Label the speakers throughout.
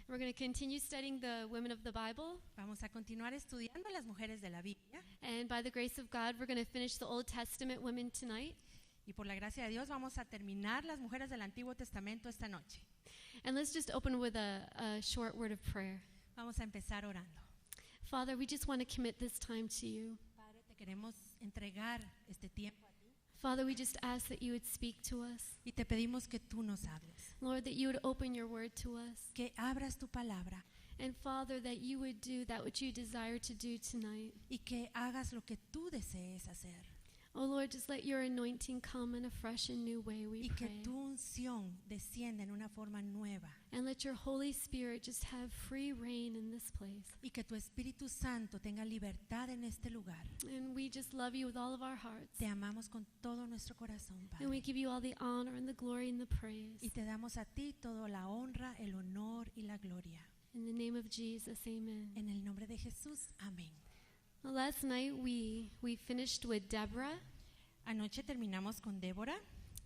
Speaker 1: We're going to continue studying the women of the Bible.
Speaker 2: Vamos a continuar estudiando las mujeres de la Biblia
Speaker 1: And by the grace of God, we're going to finish the Old Testament women tonight.
Speaker 2: y por la gracia de Dios vamos a terminar las mujeres del Antiguo Testamento esta noche.
Speaker 1: And let's just open with a short word of prayer.
Speaker 2: Vamos a empezar orando.
Speaker 1: Father, we just want to commit this time to you.
Speaker 2: Padre, te queremos entregar este tiempo a ti
Speaker 1: Father, we just ask that you would speak to us.
Speaker 2: y te pedimos que tú nos hables,
Speaker 1: Lord, that you would open your word to us.
Speaker 2: que abras tu palabra
Speaker 1: And Father, that you would do that which you desire to do tonight.
Speaker 2: y que hagas lo que tú desees hacer
Speaker 1: Oh Lord, just let your anointing come in a fresh and new way, we
Speaker 2: y que
Speaker 1: pray.
Speaker 2: tu unción descienda en una forma nueva
Speaker 1: And let your Holy Spirit just have free reign in this place.
Speaker 2: y que tu Espíritu Santo tenga libertad en este lugar.
Speaker 1: And we just love you with all of our hearts.
Speaker 2: Te amamos con todo nuestro corazón,
Speaker 1: And we
Speaker 2: Padre.
Speaker 1: give you all the honor and the glory and the praise.
Speaker 2: Y te damos a ti toda la honra, el honor y la gloria.
Speaker 1: In the name of Jesus, amen.
Speaker 2: En el nombre de Jesús, amén.
Speaker 1: Well, last night we finished with Deborah,
Speaker 2: Anoche terminamos con Débora,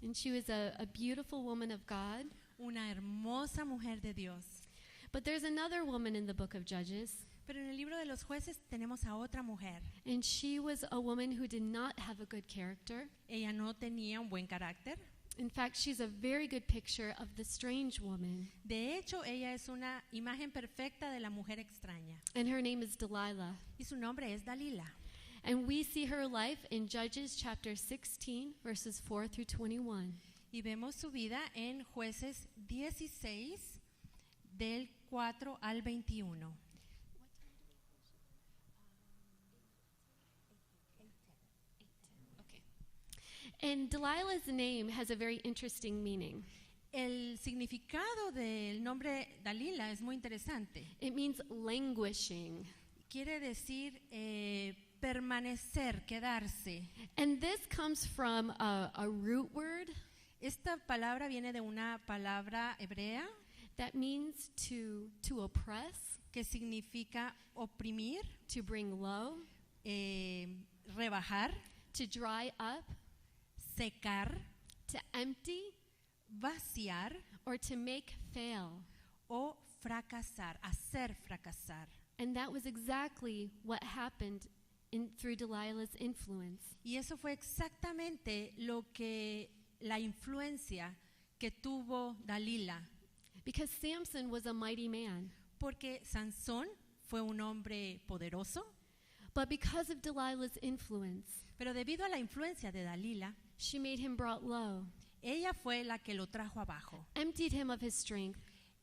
Speaker 1: and she was a beautiful woman of God.
Speaker 2: una hermosa mujer de Dios.
Speaker 1: But there's another woman in the book of Judges,
Speaker 2: Pero en el libro de los jueces tenemos a otra mujer.
Speaker 1: and she was a woman who did not have a good character.
Speaker 2: Ella no tenía un buen carácter.
Speaker 1: In fact, she's a very good picture of the strange woman,
Speaker 2: De hecho, ella es una imagen perfecta de la mujer extraña.
Speaker 1: and her name is Delilah.
Speaker 2: Y su nombre es Dalila.
Speaker 1: And we see her life in Judges chapter 16, verses 4 through 21.
Speaker 2: Y vemos su vida en Jueces 16, del 4 al 21.
Speaker 1: Okay. And Delilah's name has a very interesting meaning.
Speaker 2: El significado del nombre Dalila es muy interesante.
Speaker 1: It means languishing.
Speaker 2: Quiere decir permanecer, quedarse.
Speaker 1: And this comes from a root word
Speaker 2: Esta palabra viene de una palabra hebrea
Speaker 1: that means to oppress,
Speaker 2: que significa oprimir,
Speaker 1: to bring low,
Speaker 2: rebajar,
Speaker 1: to dry up,
Speaker 2: secar,
Speaker 1: to empty,
Speaker 2: vaciar
Speaker 1: or to make fail.
Speaker 2: o fracasar, hacer fracasar.
Speaker 1: And that was exactly what happened through Delilah's influence.
Speaker 2: Y eso fue exactamente lo que la influencia que tuvo Dalila,
Speaker 1: Because Samson was a mighty man.
Speaker 2: porque Sansón fue un hombre poderoso,
Speaker 1: But because of Delilah's influence,
Speaker 2: pero debido a la influencia de Dalila,
Speaker 1: she made him brought low,
Speaker 2: ella fue la que lo trajo abajo.
Speaker 1: emptied him of his strength,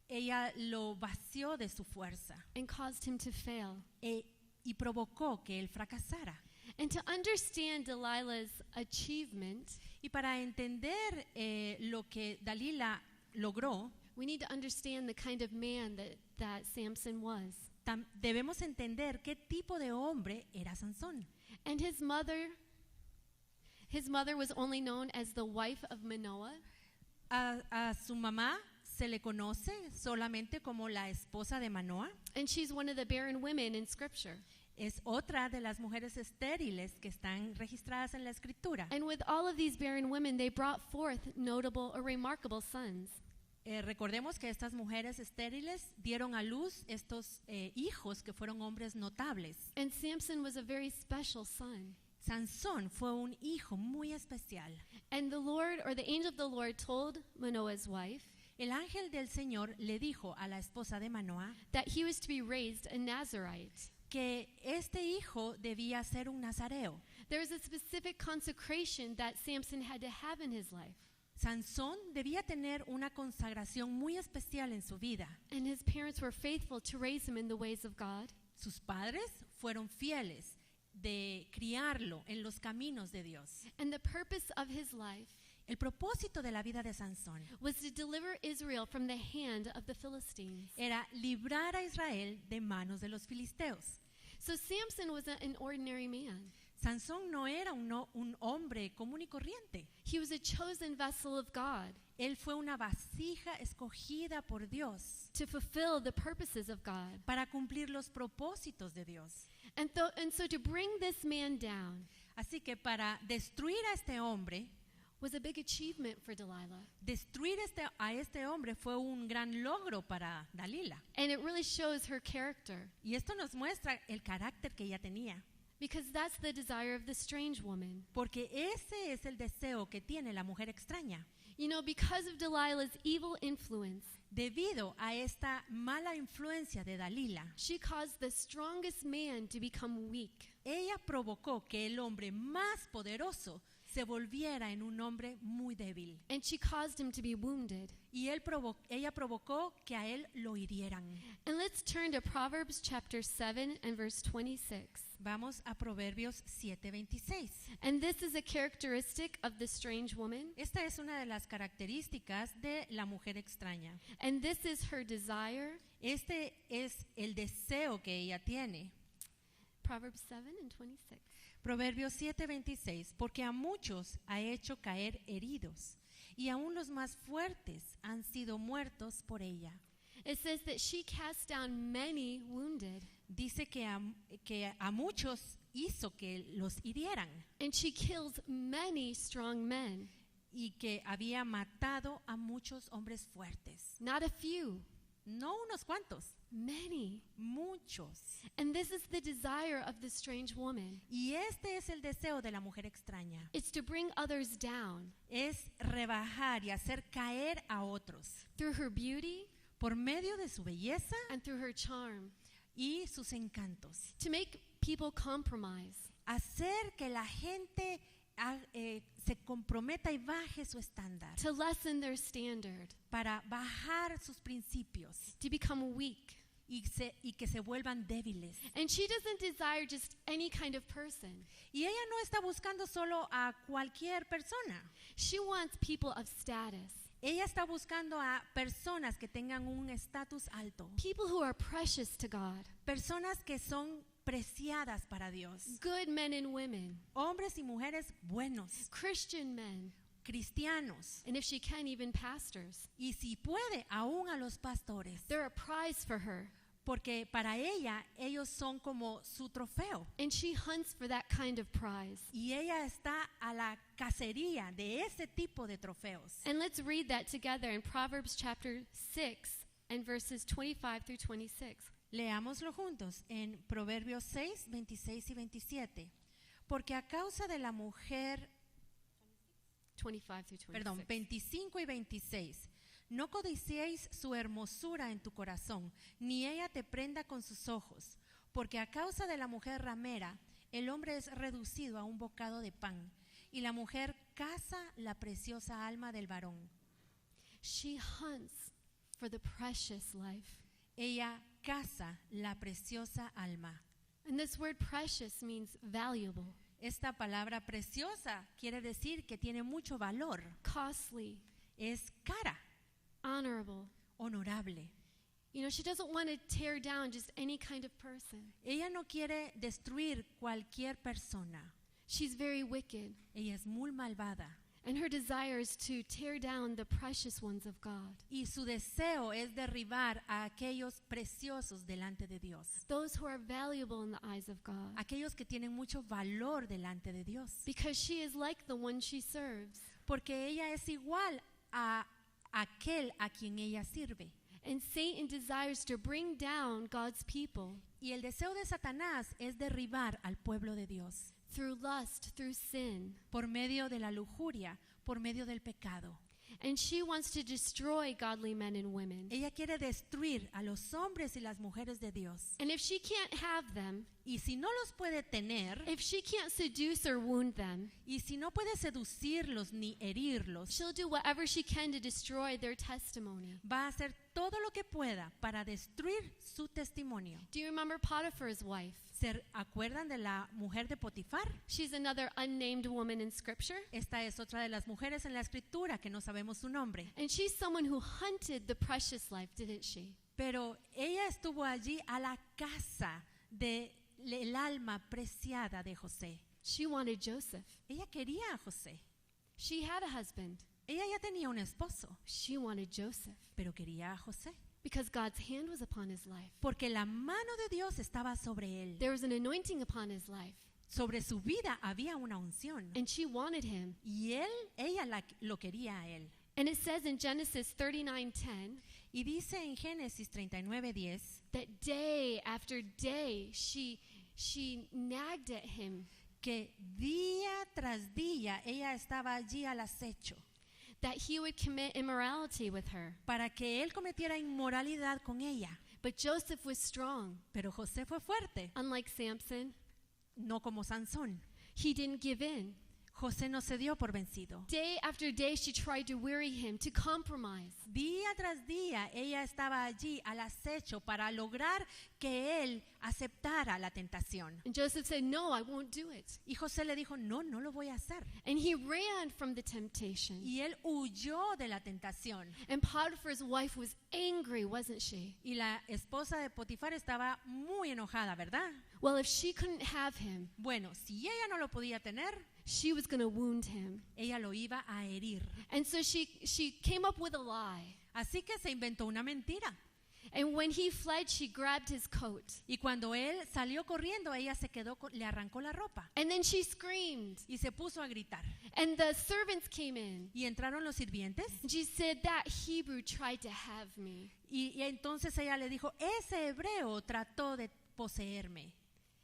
Speaker 2: Ella lo vació de su fuerza
Speaker 1: and caused him to fail.
Speaker 2: y provocó que él fracasara.
Speaker 1: And to understand Delilah's achievement,
Speaker 2: Y para entender lo que Dalila logró,
Speaker 1: we need to understand the kind of man that Samson was.
Speaker 2: debemos entender qué tipo de hombre era Sansón.
Speaker 1: And his mother was only known as the wife of Manoah.
Speaker 2: A su mamá se le conoce solamente como la esposa de Manoah.
Speaker 1: And she's one of the barren women in Scripture.
Speaker 2: Es otra de las mujeres estériles que están registradas en la escritura.
Speaker 1: And with all of these barren women, they brought forth notable or remarkable sons.
Speaker 2: Recordemos que estas mujeres estériles dieron a luz estos hijos que fueron hombres notables.
Speaker 1: And Samson was a very special son.
Speaker 2: Sansón fue un hijo muy especial.
Speaker 1: And the Lord, or the angel of the Lord, told Manoah's wife
Speaker 2: El ángel del Señor le dijo a la esposa de Manoah
Speaker 1: that he was to be raised a Nazarite.
Speaker 2: que este hijo debía ser un nazareo.
Speaker 1: There was a specific consecration that Samson had to have in his life.
Speaker 2: Sansón debía tener una consagración muy especial en su vida.
Speaker 1: And his parents were faithful to raise him in the ways of God.
Speaker 2: Sus padres fueron fieles de criarlo en los caminos de Dios.
Speaker 1: And the purpose of his life
Speaker 2: El propósito de la vida de Sansón
Speaker 1: was to deliver Israel from the hand of the Philistines.
Speaker 2: era librar a Israel de manos de los filisteos.
Speaker 1: So Samson was an ordinary man.
Speaker 2: Sansón no era un hombre común y corriente.
Speaker 1: He was a chosen vessel of God
Speaker 2: Él fue una vasija escogida por Dios
Speaker 1: to fulfill the purposes of God.
Speaker 2: para cumplir los propósitos de Dios.
Speaker 1: And so to bring this man down
Speaker 2: Así que para destruir a este hombre
Speaker 1: was a big achievement for Delilah.
Speaker 2: Destruir a este hombre fue un gran logro para Dalila.
Speaker 1: And it really shows her character,
Speaker 2: Y esto nos muestra el carácter que ella tenía.
Speaker 1: because that's the desire of the strange woman.
Speaker 2: Porque ese es el deseo que tiene la mujer extraña.
Speaker 1: You know, because of Delilah's evil influence,
Speaker 2: Debido a esta mala influencia de Dalila,
Speaker 1: she caused the strongest man to become weak.
Speaker 2: ella provocó que el hombre más poderoso se volviera en un hombre muy débil.
Speaker 1: And she caused him to be wounded.
Speaker 2: Y ella provocó que a él lo hirieran.
Speaker 1: And let's turn to Proverbs chapter 7 and verse 26.
Speaker 2: Vamos a Proverbios 7:26.
Speaker 1: And this is a characteristic of the strange woman.
Speaker 2: Esta es una de las características de la mujer extraña.
Speaker 1: And this is her desire.
Speaker 2: Este es el deseo que ella tiene.
Speaker 1: Proverbs 7 and 26.
Speaker 2: Proverbios 7:26, porque a muchos ha hecho caer heridos, y aún los más fuertes han sido muertos por ella.
Speaker 1: It says that she cast down many wounded,
Speaker 2: Dice que a muchos hizo que los hirieran,
Speaker 1: and she kills many strong men.
Speaker 2: y que había matado a muchos hombres fuertes.
Speaker 1: Not a few,
Speaker 2: No unos cuantos,
Speaker 1: many.
Speaker 2: muchos.
Speaker 1: And this is the desire of the strange woman.
Speaker 2: Y este es el deseo de la mujer extraña.
Speaker 1: It's to bring others down
Speaker 2: Es rebajar y hacer caer a otros
Speaker 1: through her beauty
Speaker 2: por medio de su belleza
Speaker 1: and through her charm,
Speaker 2: y sus encantos.
Speaker 1: to make people compromise,
Speaker 2: Hacer que la gente se comprometa y baje su estándar,
Speaker 1: to lessen their standard,
Speaker 2: para bajar sus principios
Speaker 1: to become weak.
Speaker 2: y que se vuelvan débiles.
Speaker 1: And she doesn't desire just any kind of person.
Speaker 2: Y ella no está buscando solo a cualquier persona.
Speaker 1: She wants people of status,
Speaker 2: Ella está buscando a personas que tengan un estatus alto,
Speaker 1: people who are precious to God,
Speaker 2: personas que son preciadas para Dios,
Speaker 1: good men and women,
Speaker 2: hombres y mujeres buenos,
Speaker 1: Christian men,
Speaker 2: cristianos,
Speaker 1: and if she can, even pastors.
Speaker 2: y si puede, aún a los pastores,
Speaker 1: They're a prize for her,
Speaker 2: porque para ella ellos son como su trofeo.
Speaker 1: and she hunts for that kind of prize.
Speaker 2: Y ella está a la cacería de ese tipo de trofeos.
Speaker 1: And let's read that together in Proverbs chapter 6 and verses 25 through 26.
Speaker 2: Leámoslo juntos en Proverbios 6, 26 y 27. Porque a causa de la mujer,
Speaker 1: 25 through 26.
Speaker 2: perdón, 25 y 26. No codiciéis su hermosura en tu corazón, ni ella te prenda con sus ojos, porque a causa de la mujer ramera, el hombre es reducido a un bocado de pan, y la mujer caza la preciosa alma del varón.
Speaker 1: She hunts for the precious life.
Speaker 2: Ella caza la preciosa alma.
Speaker 1: And this word precious means valuable,
Speaker 2: Esta palabra preciosa quiere decir que tiene mucho valor,
Speaker 1: costly,
Speaker 2: es cara,
Speaker 1: honorable.
Speaker 2: honorable.
Speaker 1: You know, she doesn't want to tear down just any kind of person.
Speaker 2: Ella no quiere destruir cualquier persona.
Speaker 1: She's very wicked,
Speaker 2: Ella es muy malvada.
Speaker 1: and her desire is to tear down the precious ones of God,
Speaker 2: Y su deseo es derribar a aquellos preciosos delante de Dios.
Speaker 1: those who are valuable in the eyes of God,
Speaker 2: Aquellos que tienen mucho valor delante de Dios.
Speaker 1: because she is like the one she serves.
Speaker 2: Porque ella es igual a aquel a quien ella sirve.
Speaker 1: And Satan desires to bring down God's people
Speaker 2: Y el deseo de Satanás es derribar al pueblo de Dios.
Speaker 1: through lust, through sin.
Speaker 2: Por medio de la lujuria, por medio del pecado.
Speaker 1: And she wants to destroy godly men and women.
Speaker 2: Ella quiere destruir a los hombres y las mujeres de Dios.
Speaker 1: And if she can't have them,
Speaker 2: Y si no los puede tener,
Speaker 1: if she can't seduce or wound them,
Speaker 2: y si no puede seducirlos ni herirlos,
Speaker 1: she'll do whatever she can to destroy their testimony.
Speaker 2: va a hacer todo lo que pueda para destruir su testimonio.
Speaker 1: Do you remember Potiphar's wife?
Speaker 2: ¿Se acuerdan de la mujer de Potifar?
Speaker 1: She's another unnamed woman in Scripture.
Speaker 2: Esta es otra de las mujeres en la escritura que no sabemos su nombre.
Speaker 1: And she's someone who hunted the precious life, didn't she?
Speaker 2: Pero ella estuvo allí a la casa del alma preciada de José.
Speaker 1: She wanted Joseph.
Speaker 2: Ella quería a José.
Speaker 1: She had a husband.
Speaker 2: Ella ya tenía un esposo,
Speaker 1: She wanted Joseph
Speaker 2: pero quería a José.
Speaker 1: because God's hand was upon his life.
Speaker 2: Porque la mano de Dios estaba sobre él.
Speaker 1: There was an anointing upon his life.
Speaker 2: Sobre su vida había una unción.
Speaker 1: and she wanted him.
Speaker 2: Y ella lo quería a él.
Speaker 1: And it says in Genesis 39:10
Speaker 2: Y dice en Génesis 39:10
Speaker 1: that day after day she nagged at him,
Speaker 2: que día tras día ella estaba allí al acecho
Speaker 1: that he would commit immorality with her.
Speaker 2: para que él cometiera inmoralidad con ella.
Speaker 1: But Joseph was strong.
Speaker 2: Pero José fue fuerte,
Speaker 1: Unlike Samson,
Speaker 2: no como Sansón.
Speaker 1: he didn't give in.
Speaker 2: José no se dio por vencido.
Speaker 1: Day after day she tried to weary him, to compromise.
Speaker 2: Día tras día ella estaba allí al acecho para lograr que él aceptara la tentación.
Speaker 1: And Joseph said, "No, I won't do it."
Speaker 2: Y José le dijo, no lo voy a hacer.
Speaker 1: And he ran from the temptation.
Speaker 2: Y él huyó de la tentación.
Speaker 1: And Potiphar's wife was angry, wasn't she?
Speaker 2: Y la esposa de Potifar estaba muy enojada, ¿verdad?
Speaker 1: Well, if she couldn't have him,
Speaker 2: Bueno, si ella no lo podía tener,
Speaker 1: she was going to wound him.
Speaker 2: ella lo iba a herir.
Speaker 1: And so she came up with a lie.
Speaker 2: Así que se inventó una mentira.
Speaker 1: And when he fled, she grabbed his coat.
Speaker 2: Y cuando él salió corriendo, ella se quedó, le arrancó la ropa
Speaker 1: And then she screamed.
Speaker 2: y se puso a gritar.
Speaker 1: And the servants came in.
Speaker 2: Y entraron los sirvientes
Speaker 1: And she said, "That Hebrew tried to have me."
Speaker 2: y entonces ella le dijo, ese hebreo trató de poseerme.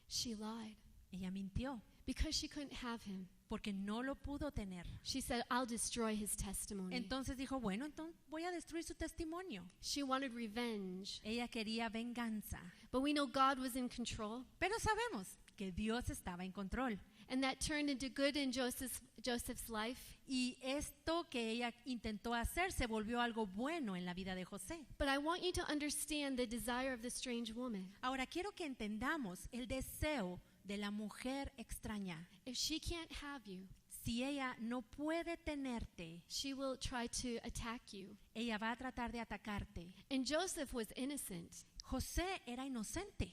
Speaker 1: She lied
Speaker 2: Ella mintió
Speaker 1: because she couldn't have him.
Speaker 2: porque no lo pudo tener.
Speaker 1: She said, "I'll destroy his testimony."
Speaker 2: Entonces dijo, bueno, entonces voy a destruir su testimonio.
Speaker 1: She wanted revenge.
Speaker 2: Ella quería venganza.
Speaker 1: But we know God was in control.
Speaker 2: Pero sabemos que Dios estaba en control.
Speaker 1: And that turned into good in Joseph's life.
Speaker 2: Y esto que ella intentó hacer se volvió algo bueno en la vida de José.
Speaker 1: But I want you to understand the desire of the strange woman.
Speaker 2: Ahora quiero que entendamos el deseo de la mujer extraña.
Speaker 1: If she can't have you,
Speaker 2: Si ella no puede tenerte,
Speaker 1: she will try to attack you.
Speaker 2: ella va a tratar de atacarte.
Speaker 1: And Joseph was innocent.
Speaker 2: José era inocente.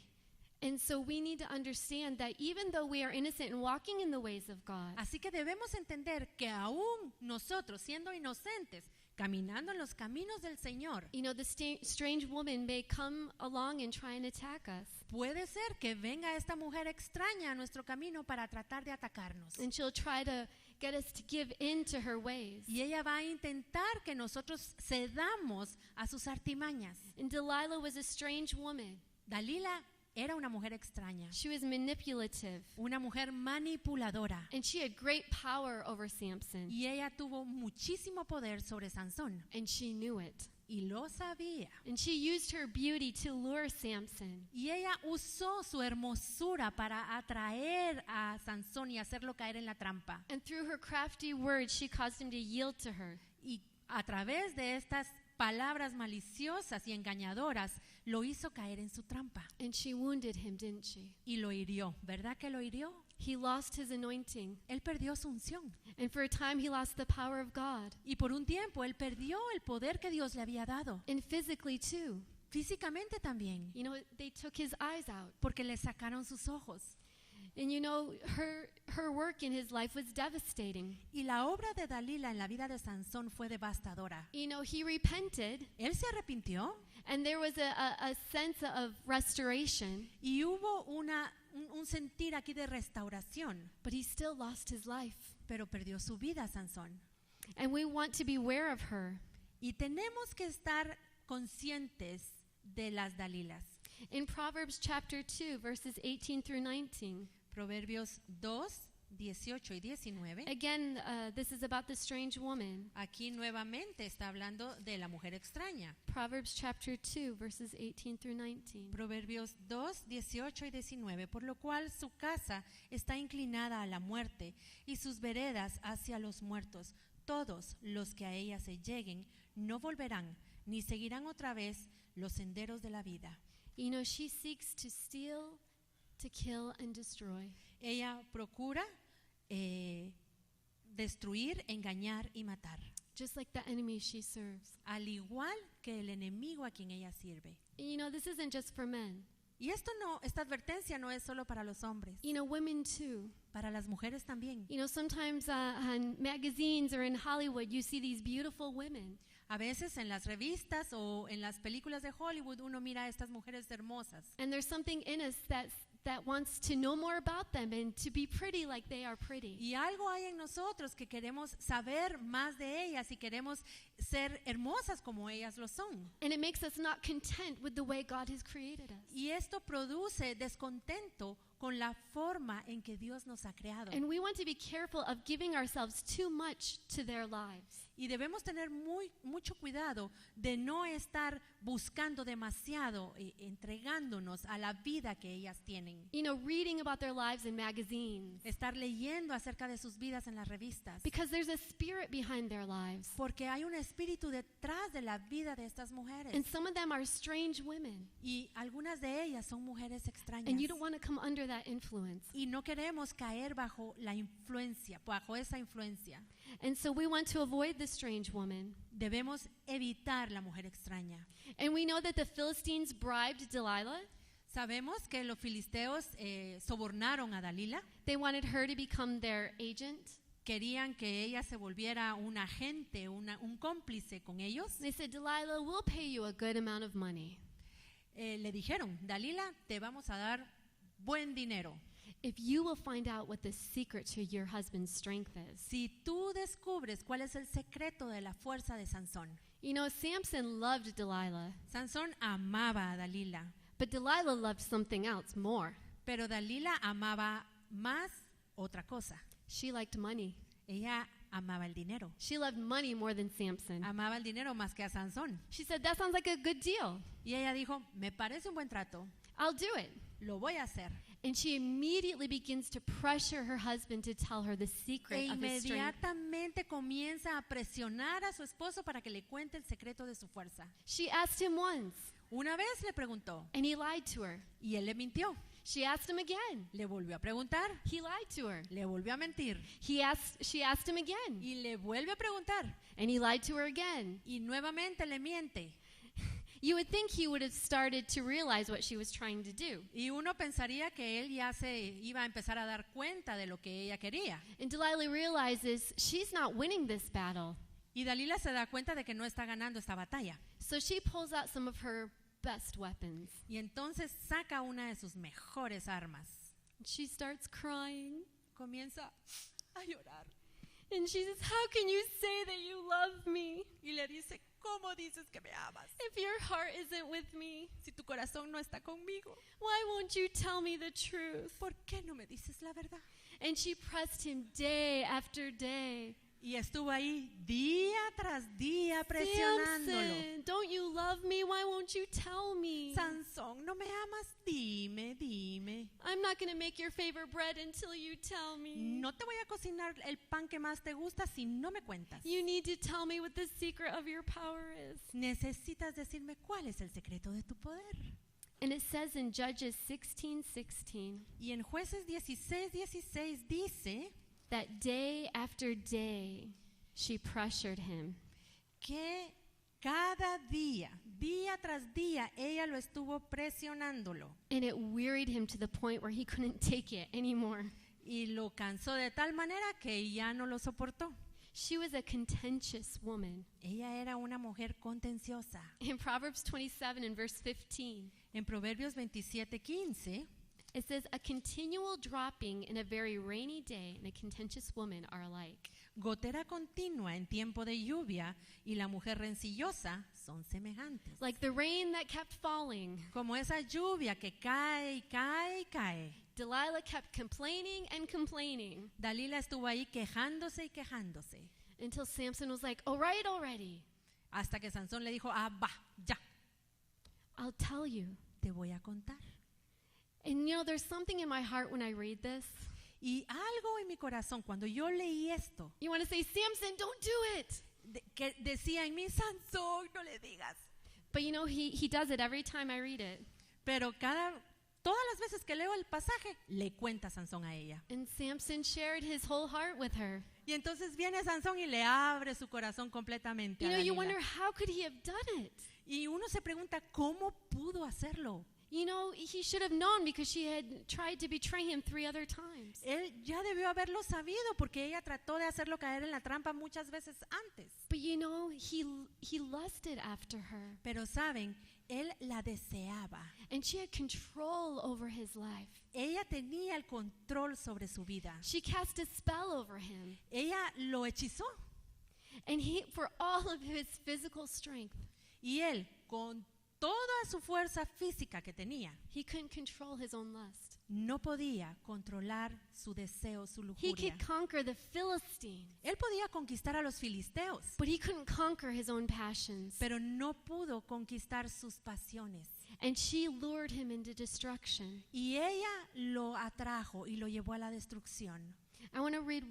Speaker 1: And so we need to understand that even though we are innocent and walking in the ways of God,
Speaker 2: Así que debemos entender que aún nosotros, siendo inocentes, caminando en los caminos del Señor,
Speaker 1: you know, the strange woman may come along and try and attack us.
Speaker 2: puede ser que venga esta mujer extraña a nuestro camino para tratar de atacarnos.
Speaker 1: And she'll try to get us to give in to her ways.
Speaker 2: Y ella va a intentar que nosotros cedamos a sus artimañas.
Speaker 1: And Delilah was a strange woman.
Speaker 2: Dalila era una mujer extraña,
Speaker 1: She was manipulative.
Speaker 2: una mujer manipuladora.
Speaker 1: And she had great power over Samson.
Speaker 2: Y ella tuvo muchísimo poder sobre Sansón.
Speaker 1: And she knew it.
Speaker 2: Y lo sabía.
Speaker 1: And she used her beauty to lure Samson.
Speaker 2: Y ella usó su hermosura para atraer a Sansón y hacerlo caer en la trampa.
Speaker 1: And through her crafty words, she caused him to yield to her.
Speaker 2: Y a través de estas palabras maliciosas y engañadoras, lo hizo caer en su trampa.
Speaker 1: And she wounded him, didn't she?
Speaker 2: Y lo hirió. ¿Verdad que lo hirió?
Speaker 1: He lost his anointing.
Speaker 2: Él perdió su unción.
Speaker 1: And for a time, he lost the power of God.
Speaker 2: Y por un tiempo él perdió el poder que Dios le había dado.
Speaker 1: And physically, too.
Speaker 2: Físicamente también.
Speaker 1: You know, they took his eyes out.
Speaker 2: Porque le sacaron sus ojos.
Speaker 1: And you know, her work in his life was devastating.
Speaker 2: Y la obra de Dalila en la vida de Sansón fue devastadora.
Speaker 1: You know, he repented,
Speaker 2: Él se arrepintió
Speaker 1: and there was a sense of restoration,
Speaker 2: y hubo un sentir aquí de restauración,
Speaker 1: but he still lost his life.
Speaker 2: pero perdió su vida Sansón.
Speaker 1: And we want to be aware of her.
Speaker 2: Y tenemos que estar conscientes de las Dalilas.
Speaker 1: In Proverbs chapter 2, verses 18 through 19,
Speaker 2: Proverbios 2, 18 y 19.
Speaker 1: again, this is about the strange woman.
Speaker 2: Aquí nuevamente está hablando de la mujer extraña.
Speaker 1: Proverbs chapter 2, verses 18 through 19.
Speaker 2: Proverbios 2, 18 y 19. Por lo cual su casa está inclinada a la muerte y sus veredas hacia los muertos. Todos los que a ella se lleguen no volverán ni seguirán otra vez los senderos de la vida.
Speaker 1: You know, she seeks to steal, to kill, and destroy.
Speaker 2: Ella procura destruir, engañar y matar,
Speaker 1: Just like the enemy she serves.
Speaker 2: al igual que el enemigo a quien ella sirve.
Speaker 1: And you know, this isn't just for men.
Speaker 2: Y esta advertencia no es solo para los hombres,
Speaker 1: You know, women too.
Speaker 2: para las mujeres también.
Speaker 1: You know, sometimes on magazines or in Hollywood, you see these beautiful women.
Speaker 2: A veces en las revistas o en las películas de Hollywood uno mira a estas mujeres hermosas
Speaker 1: And there's something in us that that wants to know more about them and to be pretty like they are pretty.
Speaker 2: Y algo hay en nosotros que queremos saber más de ellas y queremos ser hermosas como ellas lo son.
Speaker 1: And it makes us not content with the way God has created us.
Speaker 2: Y esto produce descontento con la forma en que Dios nos ha creado.
Speaker 1: And we want to be careful of giving ourselves too much to their lives.
Speaker 2: Y debemos tener mucho cuidado de no estar buscando demasiado, entregándonos a la vida que ellas tienen.
Speaker 1: You know, reading about their lives in magazines.
Speaker 2: Estar leyendo acerca de sus vidas en las revistas.
Speaker 1: Because there's a spirit behind their lives.
Speaker 2: Porque hay un espíritu detrás de la vida de estas mujeres.
Speaker 1: And some of them are strange women.
Speaker 2: Y algunas de ellas son mujeres extrañas.
Speaker 1: And you don't want to come under that influence.
Speaker 2: Y no queremos caer bajo la influencia, bajo esa influencia.
Speaker 1: And so we want to avoid the strange woman.
Speaker 2: Debemos evitar la mujer extraña.
Speaker 1: And we know that the Philistines bribed Delilah.
Speaker 2: Sabemos que los filisteos sobornaron a Dalila.
Speaker 1: They wanted her to become their agent.
Speaker 2: Querían que ella se volviera un agente, un cómplice con ellos.
Speaker 1: They said, Delilah, we'll pay you a good amount of money.
Speaker 2: Le dijeron, Dalila, te vamos a dar buen dinero.
Speaker 1: If you will find out what the secret to your husband's strength is.
Speaker 2: Si tú descubres cuál es el secreto de la fuerza de Sansón.
Speaker 1: You know, Samson loved Delilah,
Speaker 2: Sansón amaba a Dalila,
Speaker 1: but Delilah loved something else more.
Speaker 2: pero Dalila amaba más otra cosa.
Speaker 1: She liked money.
Speaker 2: Ella amaba el dinero.
Speaker 1: She loved money more than Samson.
Speaker 2: Amaba el dinero más que a Sansón.
Speaker 1: She said, that sounds like a good deal.
Speaker 2: Y ella dijo, me parece un buen trato,
Speaker 1: I'll do it.
Speaker 2: lo voy a hacer.
Speaker 1: And she immediately begins to pressure her husband to tell her the secret
Speaker 2: E
Speaker 1: of his strength.
Speaker 2: inmediatamente comienza a presionar a su esposo para que le cuente el secreto de su fuerza.
Speaker 1: She asked him once,
Speaker 2: Una vez le preguntó
Speaker 1: and he lied to her.
Speaker 2: y él le mintió.
Speaker 1: She asked him again.
Speaker 2: Le volvió a preguntar,
Speaker 1: He lied to her.
Speaker 2: le volvió a mentir
Speaker 1: She asked him again,
Speaker 2: y le vuelve a preguntar
Speaker 1: and he lied to her again.
Speaker 2: y nuevamente le miente.
Speaker 1: You would think he would have started to realize what she was trying to do.
Speaker 2: Y uno pensaría que él ya se iba a empezar a dar cuenta de lo que ella quería.
Speaker 1: And Delilah realizes she's not winning this battle.
Speaker 2: Y Dalila se da cuenta de que no está ganando esta batalla.
Speaker 1: So she pulls out some of her best weapons.
Speaker 2: Y entonces saca una de sus mejores armas.
Speaker 1: She starts crying.
Speaker 2: Comienza a llorar.
Speaker 1: And she says, how can you say that you love me
Speaker 2: Y le dice, ¿cómo dices que me amas?
Speaker 1: if your heart isn't with me?
Speaker 2: Si tu corazón no está conmigo,
Speaker 1: Why won't you tell me the truth?
Speaker 2: ¿por qué no me dices la verdad?
Speaker 1: And she pressed him day after day.
Speaker 2: Y estuvo ahí día tras día presionándolo.
Speaker 1: Samson, don't you love me? Why won't you tell me?
Speaker 2: Sansón, ¿no me amas? Dime, dime.
Speaker 1: I'm not going to make your favorite bread until you tell me.
Speaker 2: No te voy a cocinar el pan que más te gusta si no me cuentas.
Speaker 1: You need to tell me what the secret of your power is.
Speaker 2: Necesitas decirme cuál es el secreto de tu poder.
Speaker 1: And it says in Judges 16:16
Speaker 2: Y en Jueces 16:16 dice
Speaker 1: that day after day she pressured him.
Speaker 2: que cada día, día tras día, ella lo estuvo presionándolo.
Speaker 1: And it wearied him to the point where he couldn't take it anymore.
Speaker 2: Y lo cansó de tal manera que ya no lo soportó.
Speaker 1: She was a contentious woman.
Speaker 2: Ella era una mujer contenciosa.
Speaker 1: In Proverbs 27 and verse 15,
Speaker 2: En Proverbios 27:15
Speaker 1: it says, a continual dropping in a very rainy day and a contentious woman are alike.
Speaker 2: gotera continua en tiempo de lluvia y la mujer rencillosa son semejantes.
Speaker 1: Like the rain that kept falling,
Speaker 2: Como esa lluvia que cae y cae y cae.
Speaker 1: Delilah kept complaining and complaining
Speaker 2: Dalila estuvo ahí quejándose y quejándose.
Speaker 1: until Samson was like, all right already,
Speaker 2: Hasta que Sansón le dijo, va, ya,
Speaker 1: I'll tell you.
Speaker 2: te voy a contar.
Speaker 1: And you know, there's something in my heart when I read this.
Speaker 2: Y algo en mi corazón, cuando yo leí esto,
Speaker 1: You want to say, Samson, don't do it.
Speaker 2: que decía en mí, Sansón, no le digas.
Speaker 1: But you know, he does it every time I read it.
Speaker 2: Pero todas las veces que leo el pasaje, le cuenta Sansón a ella.
Speaker 1: And Samson shared his whole heart with her.
Speaker 2: Y entonces viene Sansón y le abre su corazón completamente
Speaker 1: You
Speaker 2: a
Speaker 1: know, you
Speaker 2: Dalila.
Speaker 1: wonder, how could he have done it?
Speaker 2: Y uno se pregunta, ¿cómo pudo hacerlo?
Speaker 1: You know, he should have known because she had tried to betray him 3 other times.
Speaker 2: Él ya debió haberlo sabido porque ella trató de hacerlo caer en la trampa muchas veces antes.
Speaker 1: But you know, he lusted after her.
Speaker 2: Pero saben, Él la deseaba.
Speaker 1: and she had control over his life.
Speaker 2: Ella tenía el control sobre su vida.
Speaker 1: She cast a spell over him,
Speaker 2: Ella lo hechizó.
Speaker 1: and he, for all of his physical strength,
Speaker 2: Y él, con toda su fuerza física que tenía,
Speaker 1: he couldn't control his own lust.
Speaker 2: no podía controlar su deseo, su
Speaker 1: He
Speaker 2: lujuria.
Speaker 1: could conquer the Philistines,
Speaker 2: Él podía conquistar a los filisteos,
Speaker 1: but he couldn't conquer his own passions.
Speaker 2: pero no pudo conquistar sus pasiones.
Speaker 1: And she lured him into destruction.
Speaker 2: Y ella lo atrajo y lo llevó a la destrucción.
Speaker 1: I want to read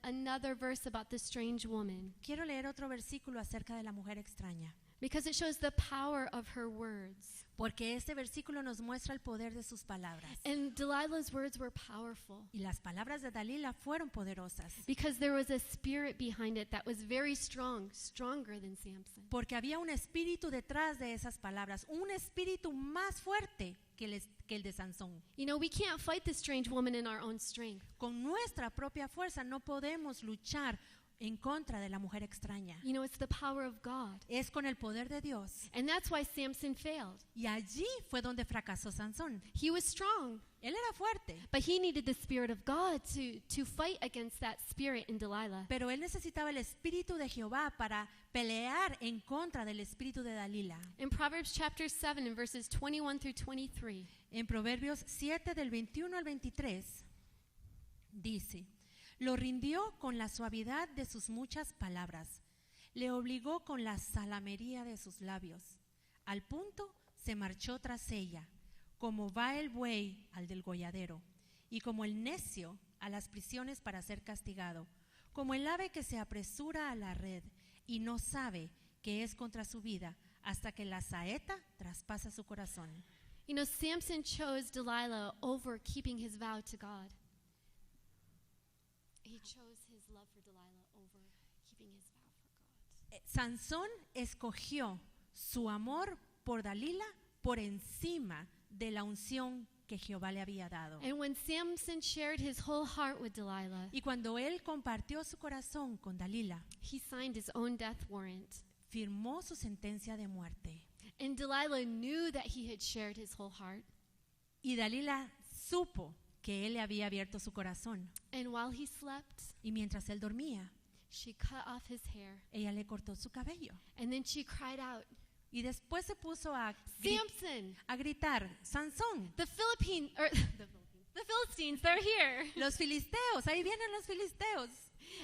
Speaker 1: another verse about the strange woman,
Speaker 2: Quiero leer otro versículo acerca de la mujer extraña,
Speaker 1: because it shows the power of her words.
Speaker 2: porque este versículo nos muestra el poder de sus palabras.
Speaker 1: And Delilah's words were powerful
Speaker 2: Y las palabras de Dalila fueron poderosas,
Speaker 1: because there was a spirit behind it that was very strong, stronger than Samson.
Speaker 2: porque había un espíritu detrás de esas palabras, un espíritu más fuerte que el de Sansón.
Speaker 1: You know, we can't fight the strange woman in our own strength.
Speaker 2: Con nuestra propia fuerza no podemos luchar en contra de la mujer extraña.
Speaker 1: You know, it's the power of God.
Speaker 2: Es con el poder de Dios.
Speaker 1: And that's why Samson failed.
Speaker 2: Y allí fue donde fracasó Sansón.
Speaker 1: He was strong,
Speaker 2: Él era fuerte,
Speaker 1: but he needed the Spirit of God to fight against that spirit in Delilah.
Speaker 2: pero él necesitaba el espíritu de Jehová para pelear en contra del espíritu de Dalila.
Speaker 1: In Proverbs chapter 7 and verses 21 through 23,
Speaker 2: En Proverbios 7 del 21 al 23 dice: lo rindió con la suavidad de sus muchas palabras, le obligó con la salamería de sus labios. Al punto se marchó tras ella, como va el buey al degolladero, y como el necio a las prisiones para ser castigado, como el ave que se apresura a la red y no sabe que es contra su vida, hasta que la saeta traspasa su corazón.
Speaker 1: you know, Samson chose Delilah over keeping his vow to God. He chose his love for Delilah over keeping his vow for God.
Speaker 2: Sansón escogió su amor por Dalila por encima de la unción que Jehová le había dado.
Speaker 1: And when Samson shared his whole heart with Delilah,
Speaker 2: Y cuando él compartió su corazón con Dalila,
Speaker 1: he signed his own death warrant.
Speaker 2: firmó su sentencia de muerte.
Speaker 1: And Delilah knew that he had shared his whole heart.
Speaker 2: Y Dalila supo que él le había abierto su corazón.
Speaker 1: And while he slept,
Speaker 2: Y mientras él dormía,
Speaker 1: she cut off his hair.
Speaker 2: ella le cortó su cabello.
Speaker 1: And then she cried out,
Speaker 2: Y después se puso a
Speaker 1: Samson,
Speaker 2: gritar: Sansón,
Speaker 1: the Philistines, they're here.
Speaker 2: los filisteos, ahí vienen los filisteos.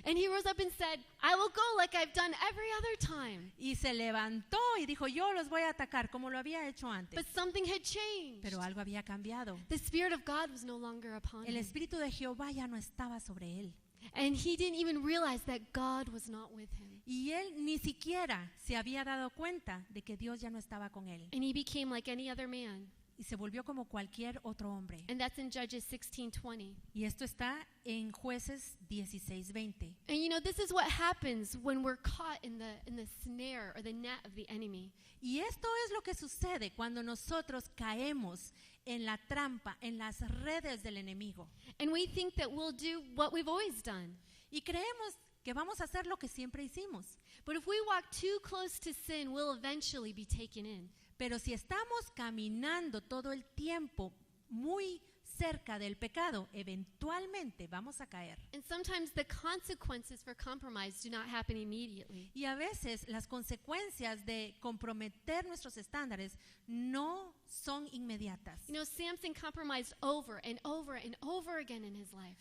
Speaker 1: And he rose up and said, I will go like I've done every other time.
Speaker 2: Y se levantó y dijo: yo los voy a atacar como lo había hecho antes.
Speaker 1: But something had changed.
Speaker 2: Pero algo había cambiado.
Speaker 1: The Spirit of God was no longer upon
Speaker 2: El
Speaker 1: him.
Speaker 2: espíritu de Jehová ya no estaba sobre él.
Speaker 1: And he didn't even realize that God was not with him.
Speaker 2: Y él ni siquiera se había dado cuenta de que Dios ya no estaba con él.
Speaker 1: And he became like any other man.
Speaker 2: Y se volvió como cualquier otro hombre.
Speaker 1: And that's in Judges 16:20.
Speaker 2: Y esto está en Jueces 16:20.
Speaker 1: And you know, this is what happens when we're caught in the snare or the net of the enemy.
Speaker 2: Y esto es lo que sucede cuando nosotros caemos en la trampa, en las redes del enemigo.
Speaker 1: And we think that we'll do what we've always done.
Speaker 2: Y creemos que vamos a hacer lo que siempre hicimos.
Speaker 1: But if we walk too close to sin, we'll eventually be taken in.
Speaker 2: Pero si estamos caminando todo el tiempo muy cerca del pecado, eventualmente vamos a caer.
Speaker 1: And sometimes the consequences for compromise do not happen immediately.
Speaker 2: Y a veces las consecuencias de comprometer nuestros estándares no son inmediatas.
Speaker 1: You know, Samson compromised over and over and over again in his life.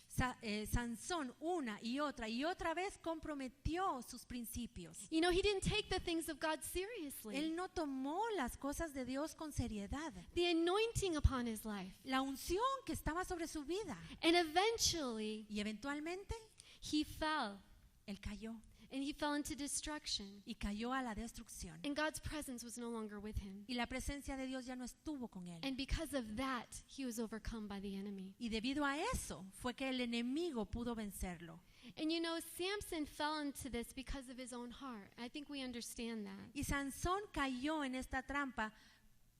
Speaker 2: Sansón una y otra vez comprometió sus principios.
Speaker 1: You know, he didn't take the things of God seriously.
Speaker 2: Él no tomó las cosas de Dios con seriedad.
Speaker 1: The anointing upon his life.
Speaker 2: La unción que estaba sobre su vida.
Speaker 1: And eventually,
Speaker 2: Y eventualmente
Speaker 1: he fell.
Speaker 2: él cayó.
Speaker 1: And he fell into destruction.
Speaker 2: Y cayó a la destrucción.
Speaker 1: And God's presence was no longer with him.
Speaker 2: Y la presencia de Dios ya no estuvo con él.
Speaker 1: And because of that, he was overcome by the enemy.
Speaker 2: Y debido a eso fue que el enemigo pudo vencerlo.
Speaker 1: And you know, Samson fell into this because of his own heart. I think we understand that.
Speaker 2: Y Sansón cayó en esta trampa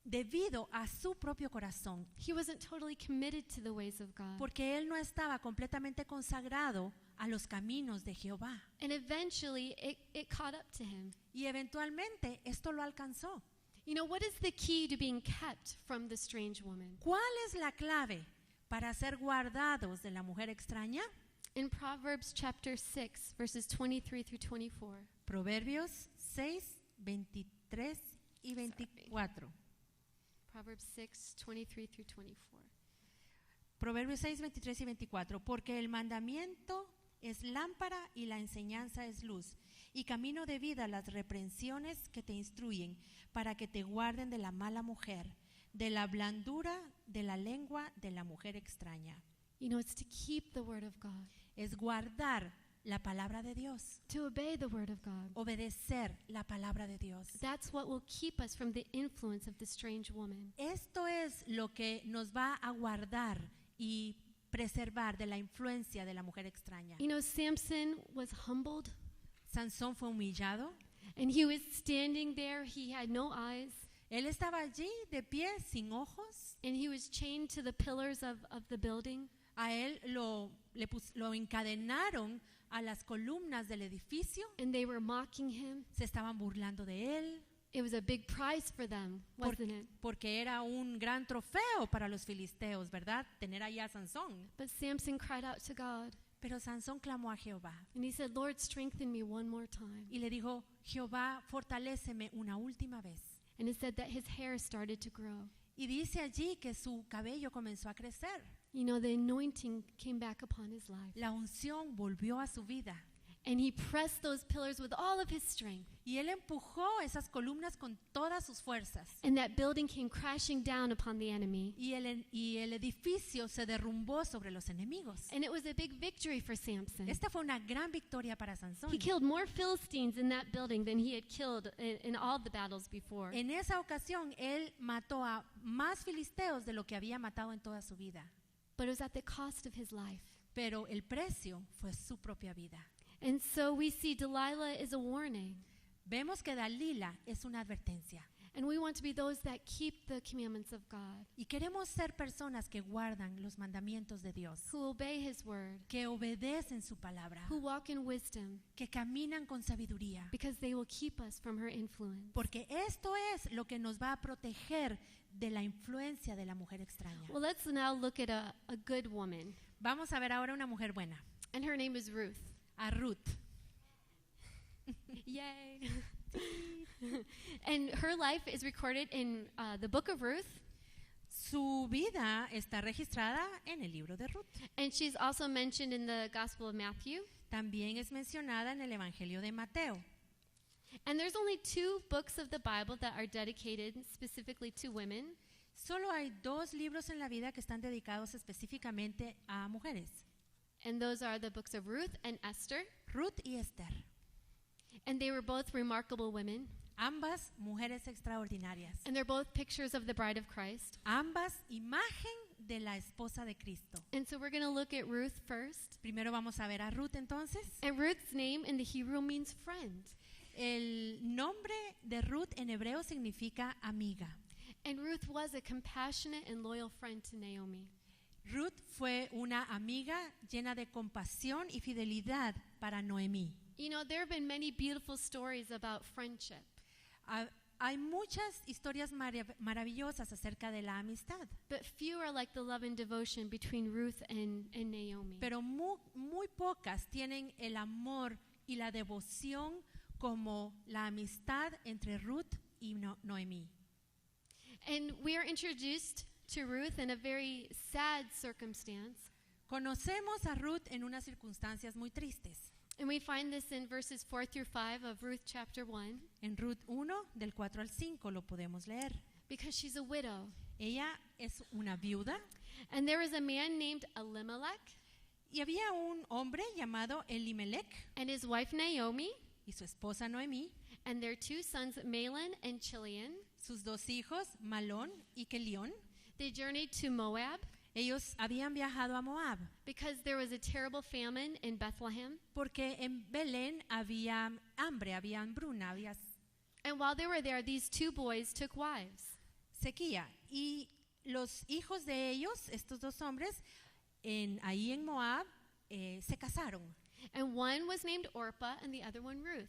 Speaker 2: debido a su propio corazón.
Speaker 1: He wasn't totally committed to the ways of God.
Speaker 2: Porque él no estaba completamente consagrado a los caminos de Jehová.
Speaker 1: And eventually, it caught up to him.
Speaker 2: Y eventualmente esto lo alcanzó.
Speaker 1: You know, what is the key to being kept from the strange woman?
Speaker 2: ¿Cuál es la clave para ser guardados de la mujer extraña?
Speaker 1: In Proverbs chapter 6, verses 23 through 24.
Speaker 2: Proverbios 6, 23 y 24.
Speaker 1: Proverbs 6, 23 through 24.
Speaker 2: Proverbios 6, 23 y 24. Porque el mandamiento es lámpara y la enseñanza es luz, y camino de vida las reprensiones que te instruyen, para que te guarden de la mala mujer, de la blandura de la lengua de la mujer extraña.
Speaker 1: You know, it's to keep the word of God,
Speaker 2: Es guardar la palabra de Dios,
Speaker 1: to obey the word of God.
Speaker 2: obedecer la palabra de Dios.
Speaker 1: That's what will keep us from the influence of the strange woman.
Speaker 2: Esto es lo que nos va a guardar y preservar de la influencia de la mujer extraña.
Speaker 1: You know, Samson was humbled,
Speaker 2: Sansón fue humillado.
Speaker 1: and he was standing there. He had no eyes,
Speaker 2: Él estaba allí de pie, sin ojos.
Speaker 1: and he was chained to the pillars of the building.
Speaker 2: A él lo encadenaron a las columnas del edificio.
Speaker 1: And they were mocking him.
Speaker 2: Se estaban burlando de él
Speaker 1: It was a big prize for them, wasn't it?
Speaker 2: porque era un gran trofeo para los filisteos, ¿verdad? Tener allá a Sansón.
Speaker 1: But Samson cried out to God,
Speaker 2: Pero Sansón clamó a Jehová
Speaker 1: and he said, Lord, strengthen me one more time.
Speaker 2: y le dijo: Jehová, fortaléceme una última vez.
Speaker 1: And it said that his hair started to grow.
Speaker 2: Y dice allí que su cabello comenzó a crecer.
Speaker 1: You know, the anointing came back upon his life.
Speaker 2: La unción volvió a su vida.
Speaker 1: And he pressed those pillars with all of his strength.
Speaker 2: Y él empujó esas columnas con todas sus fuerzas.
Speaker 1: And that building came crashing down upon the enemy.
Speaker 2: Y el edificio se derrumbó sobre los enemigos.
Speaker 1: And it was a big victory for Samson.
Speaker 2: Esta fue una gran victoria para Sansón.
Speaker 1: He killed more Philistines in that building than he had killed in all the battles before.
Speaker 2: En esa ocasión, él mató a más filisteos de lo que había matado en toda su vida.
Speaker 1: But it was at the cost of his life.
Speaker 2: Pero el precio fue su propia vida.
Speaker 1: And so we see Delilah is a warning.
Speaker 2: Vemos que Dalila es una advertencia.
Speaker 1: And we want to be those that keep the commandments of God,
Speaker 2: Y queremos ser personas que guardan los mandamientos de Dios,
Speaker 1: who obey his word,
Speaker 2: que obedecen su palabra,
Speaker 1: who walk in wisdom,
Speaker 2: que caminan con sabiduría.
Speaker 1: because they will keep us from her influence.
Speaker 2: Porque esto es lo que nos va a proteger de la influencia de la mujer extraña.
Speaker 1: Well, let's now look at a good woman.
Speaker 2: Vamos a ver ahora una mujer buena,
Speaker 1: And her name is Ruth.
Speaker 2: a Ruth.
Speaker 1: Yay. And her life is recorded in the book of Ruth.
Speaker 2: Su vida está registrada en el libro de Ruth.
Speaker 1: And she's also mentioned in the Gospel of Matthew.
Speaker 2: También es mencionada en el Evangelio de Mateo.
Speaker 1: And there's only 2 books of the Bible that are dedicated specifically to women.
Speaker 2: Solo hay 2 libros en la vida que están dedicados específicamente a mujeres,
Speaker 1: And those are the books of Ruth and Esther.
Speaker 2: Ruth y Esther.
Speaker 1: And they were both remarkable women.
Speaker 2: Ambas mujeres extraordinarias.
Speaker 1: And they're both pictures of the bride of Christ.
Speaker 2: Ambas imagen de la esposa de Cristo.
Speaker 1: And so we're going to look at Ruth first.
Speaker 2: Primero vamos a ver a Ruth entonces.
Speaker 1: And Ruth's name in the Hebrew means friend.
Speaker 2: El nombre de Ruth en hebreo significa amiga.
Speaker 1: And Ruth was a compassionate and loyal friend to Naomi.
Speaker 2: Ruth fue una amiga llena de compasión y fidelidad para Noemí.
Speaker 1: You know, there have been many beautiful stories about friendship.
Speaker 2: Hay muchas historias maravillosas acerca de la amistad,
Speaker 1: But few are like the love and devotion between Ruth and Naomi.
Speaker 2: pero muy pocas tienen el amor y la devoción como la amistad entre Ruth y Noemí.
Speaker 1: And we are introduced to Ruth in a very sad circumstance.
Speaker 2: Conocemos a Ruth en unas circunstancias muy tristes.
Speaker 1: And we find this in verses 4 through 5 of Ruth chapter 1.
Speaker 2: En Ruth 1, del 4 al 5, lo podemos leer.
Speaker 1: Because she's a widow.
Speaker 2: Ella es una viuda
Speaker 1: And there was a man named Elimelech
Speaker 2: y había un hombre llamado Elimelech
Speaker 1: and his wife Naomi
Speaker 2: y su esposa Noemí,
Speaker 1: and their 2 sons Mahlon and Chilion.
Speaker 2: sus 2 hijos Malón y Kelión.
Speaker 1: They journeyed to Moab
Speaker 2: Ellos habían viajado a Moab
Speaker 1: because there was a terrible famine in Bethlehem.
Speaker 2: porque en Belén había hambre, había hambruna, había
Speaker 1: And while they were there, these 2 boys took wives.
Speaker 2: sequía. Y los hijos de ellos, estos 2 hombres, ahí en Moab, se casaron.
Speaker 1: And one was named Orpah and the other one Ruth.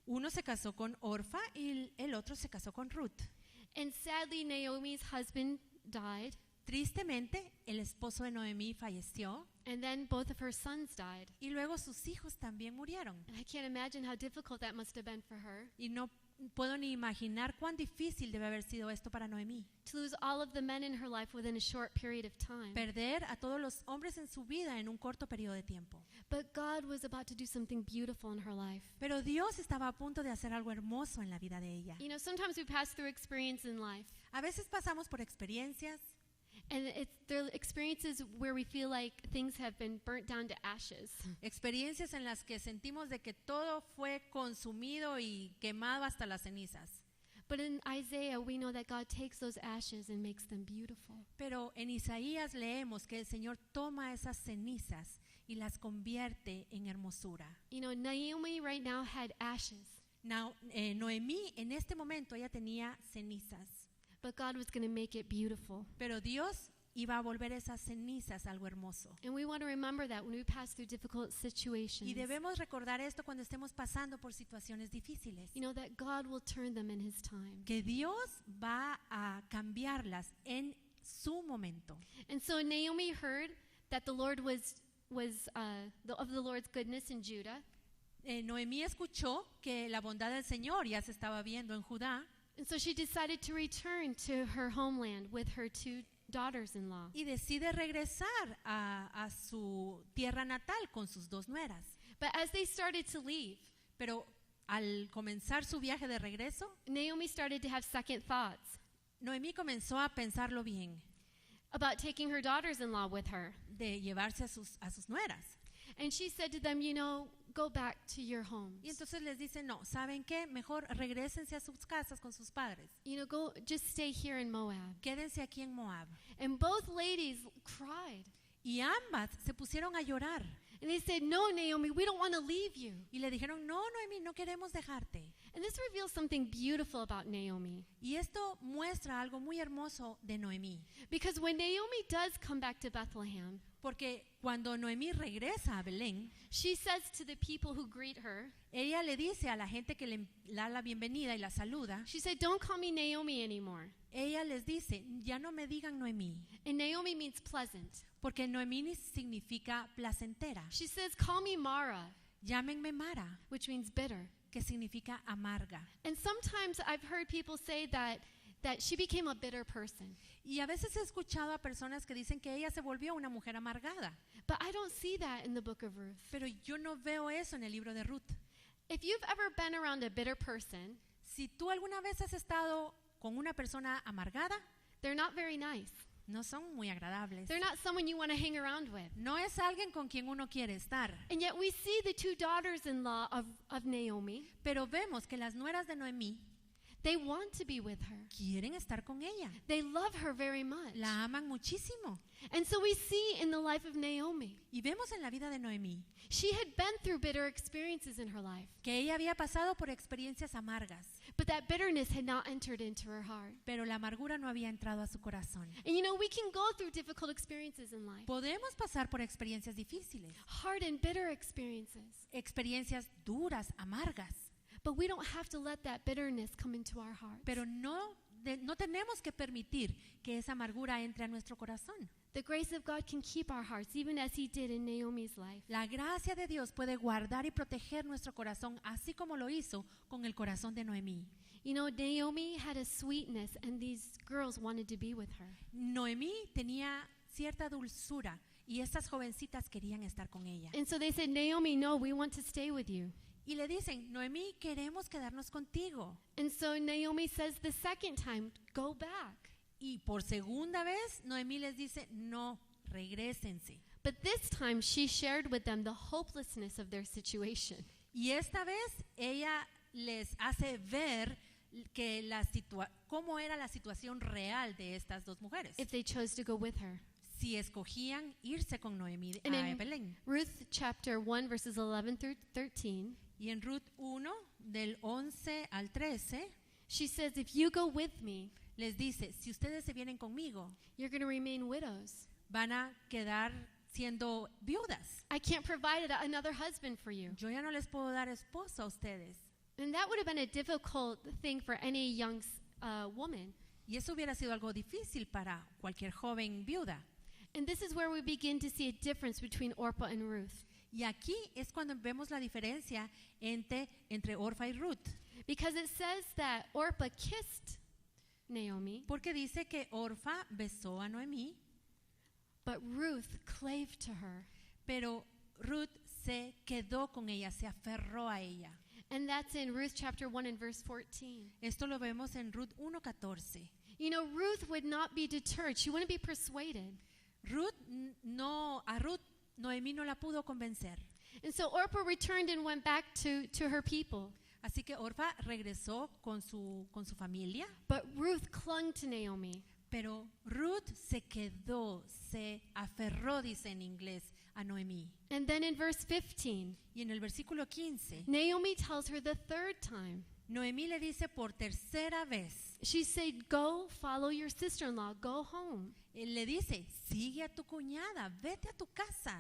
Speaker 2: Uno se casó con Orfa y el otro se casó con Ruth.
Speaker 1: And sadly, Naomi's husband died,
Speaker 2: Tristemente, el esposo de Noemí falleció
Speaker 1: and then both of her sons died.
Speaker 2: y luego sus hijos también murieron.
Speaker 1: And I can't imagine how difficult that must have been for her
Speaker 2: Y no puedo ni imaginar cuán difícil debe haber sido esto para Noemí.
Speaker 1: to lose all of the men in her life within a short period of time.
Speaker 2: Perder a todos los hombres en su vida en un corto periodo de tiempo.
Speaker 1: But God was about to do something beautiful in her life.
Speaker 2: Pero Dios estaba a punto de hacer algo hermoso en la vida de ella.
Speaker 1: You know, sometimes we pass through experience in life,
Speaker 2: A veces pasamos por experiencias
Speaker 1: and they're experiences where we feel like things have been burnt down to ashes.
Speaker 2: experiencias en las que sentimos de que todo fue consumido y quemado hasta las cenizas.
Speaker 1: But in Isaiah, we know that God takes those ashes and makes them beautiful.
Speaker 2: Pero en Isaías leemos que el Señor toma esas cenizas y las convierte en hermosura.
Speaker 1: You know, Naomi right now had ashes,
Speaker 2: Noemí en este momento ella tenía cenizas,
Speaker 1: but God was going to make it beautiful.
Speaker 2: pero Dios iba a volver esas cenizas algo hermoso.
Speaker 1: And we want to remember that when we pass through difficult situations.
Speaker 2: Y debemos recordar esto cuando estemos pasando por situaciones difíciles,
Speaker 1: You know, that God will turn them in His time.
Speaker 2: que Dios va a cambiarlas en su momento.
Speaker 1: And so Naomi heard that the Lord was of the Lord's goodness in Judah.
Speaker 2: Noemí escuchó que la bondad del Señor ya se estaba viendo en Judá
Speaker 1: And so she decided to return to her homeland with her two daughters-in-law.
Speaker 2: y decide regresar a su tierra natal con sus dos nueras.
Speaker 1: But as they started to leave,
Speaker 2: Pero al comenzar su viaje de regreso,
Speaker 1: Naomi started to have second thoughts
Speaker 2: Noemí comenzó a pensarlo bien,
Speaker 1: about taking her daughters-in-law with her.
Speaker 2: de llevarse a sus nueras.
Speaker 1: And she said to them, you know, go back to your homes.
Speaker 2: Y entonces les dice, no, ¿saben qué? Mejor regrésense a sus casas con sus padres.
Speaker 1: You know, go just stay here in Moab.
Speaker 2: Quédense aquí en Moab.
Speaker 1: And both ladies cried.
Speaker 2: Y ambas se pusieron a llorar.
Speaker 1: And they said, no, Naomi, we don't want to leave you.
Speaker 2: Y le dijeron, no, Noemí, no queremos dejarte.
Speaker 1: And this reveals something beautiful about Naomi.
Speaker 2: Y esto muestra algo muy hermoso de Noemí.
Speaker 1: Because when Naomi does come back to Bethlehem,
Speaker 2: Porque cuando Noemí regresa a Belén,
Speaker 1: she says to the people who greet her,
Speaker 2: ella le dice a la gente que le da la bienvenida y la saluda,
Speaker 1: she said, don't call me Naomi anymore.
Speaker 2: ella les dice, ya no me digan Noemí,
Speaker 1: And Naomi means pleasant.
Speaker 2: porque Noemí significa placentera.
Speaker 1: She says, call me Mara,
Speaker 2: Llámenme Mara,
Speaker 1: which means bitter.
Speaker 2: que significa amarga.
Speaker 1: And sometimes I've heard people say that she became a bitter person.
Speaker 2: Y a veces he escuchado a personas que dicen que ella se volvió una mujer amargada,
Speaker 1: But I don't see that in the book of Ruth.
Speaker 2: pero yo no veo eso en el libro de Ruth.
Speaker 1: If you've ever been around a bitter person,
Speaker 2: Si tú alguna vez has estado con una persona amargada,
Speaker 1: they're not very nice.
Speaker 2: no son muy agradables.
Speaker 1: They're not someone you want to hang around with.
Speaker 2: No es alguien con quien uno quiere estar.
Speaker 1: And yet we see the two daughters-in-law of Naomi.
Speaker 2: Pero vemos que las nueras de Noemí
Speaker 1: They want to be with her.
Speaker 2: quieren estar con ella.
Speaker 1: They love her very much.
Speaker 2: La aman muchísimo.
Speaker 1: And so we see in the life of Naomi,
Speaker 2: Y vemos en la vida de Noemí
Speaker 1: she had been through bitter experiences in her life,
Speaker 2: que ella había pasado por experiencias amargas,
Speaker 1: but that bitterness had not entered into her heart.
Speaker 2: pero la amargura no había entrado a su corazón.
Speaker 1: And you know, we can go through difficult experiences in life,
Speaker 2: Podemos pasar por experiencias difíciles,
Speaker 1: hard and bitter experiences,
Speaker 2: experiencias duras, amargas,
Speaker 1: but we don't have to let that bitterness come into our hearts.
Speaker 2: pero no tenemos que permitir que esa amargura entre a nuestro corazón.
Speaker 1: The grace of God can keep our hearts, even as He did in Naomi's life.
Speaker 2: La gracia de Dios puede guardar y proteger nuestro corazón, así como lo hizo con el corazón de Noemí.
Speaker 1: You know, Naomi had a sweetness, and these girls wanted to be with her.
Speaker 2: Noemí tenía cierta dulzura y estas jovencitas querían estar con ella.
Speaker 1: And so they said, Naomi, no, we want to stay with you.
Speaker 2: Y le dicen, Noemí, queremos quedarnos contigo.
Speaker 1: And so Naomi says the second time, go back.
Speaker 2: Y por segunda vez, Noemí les dice, no, regrésense.
Speaker 1: But this time she shared with them the hopelessness of their situation.
Speaker 2: Y esta vez ella les hace ver que cómo era la situación real de estas dos mujeres.
Speaker 1: If they chose to go with her.
Speaker 2: Si escogían irse con Noemí
Speaker 1: And
Speaker 2: a
Speaker 1: in
Speaker 2: Belén.
Speaker 1: Ruth chapter 1 verses 11 through 13,
Speaker 2: Y en Ruth 1, del 11 al 13,
Speaker 1: she says, if you go with me,
Speaker 2: les dice, si ustedes se vienen conmigo,
Speaker 1: you're going to remain widows.
Speaker 2: van a quedar siendo viudas.
Speaker 1: I can't provide another husband for you.
Speaker 2: Yo ya no les puedo dar esposo a ustedes.
Speaker 1: And that would have been a difficult thing for any young woman.
Speaker 2: Y eso hubiera sido algo difícil para cualquier joven viuda.
Speaker 1: And this is where we begin to see a difference between Orpah and Ruth.
Speaker 2: Y aquí es cuando vemos la diferencia entre Orfa y Ruth.
Speaker 1: Because it says that Orpah kissed Naomi,
Speaker 2: Porque dice que Orfa besó a Noemí,
Speaker 1: but Ruth clave to her.
Speaker 2: pero Ruth se quedó con ella, se aferró a ella.
Speaker 1: And that's in Ruth chapter 1 and verse 14.
Speaker 2: Esto lo vemos en Ruth 1:14.
Speaker 1: You know, Ruth would not be deterred. She wouldn't be persuaded.
Speaker 2: A Ruth Noemí no la pudo convencer.
Speaker 1: And so Orpah returned and went back to her people.
Speaker 2: Así que Orfa regresó con su familia,
Speaker 1: But Ruth clung to Naomi.
Speaker 2: pero Ruth se quedó, se aferró, dice en inglés, a Noemí.
Speaker 1: And then in verse 15,
Speaker 2: Y en el versículo 15,
Speaker 1: Naomi tells her the third time.
Speaker 2: Noemí le dice por tercera vez,
Speaker 1: She said, go follow your sister-in-law, go home.
Speaker 2: él le dice, sigue a tu cuñada, vete a tu casa.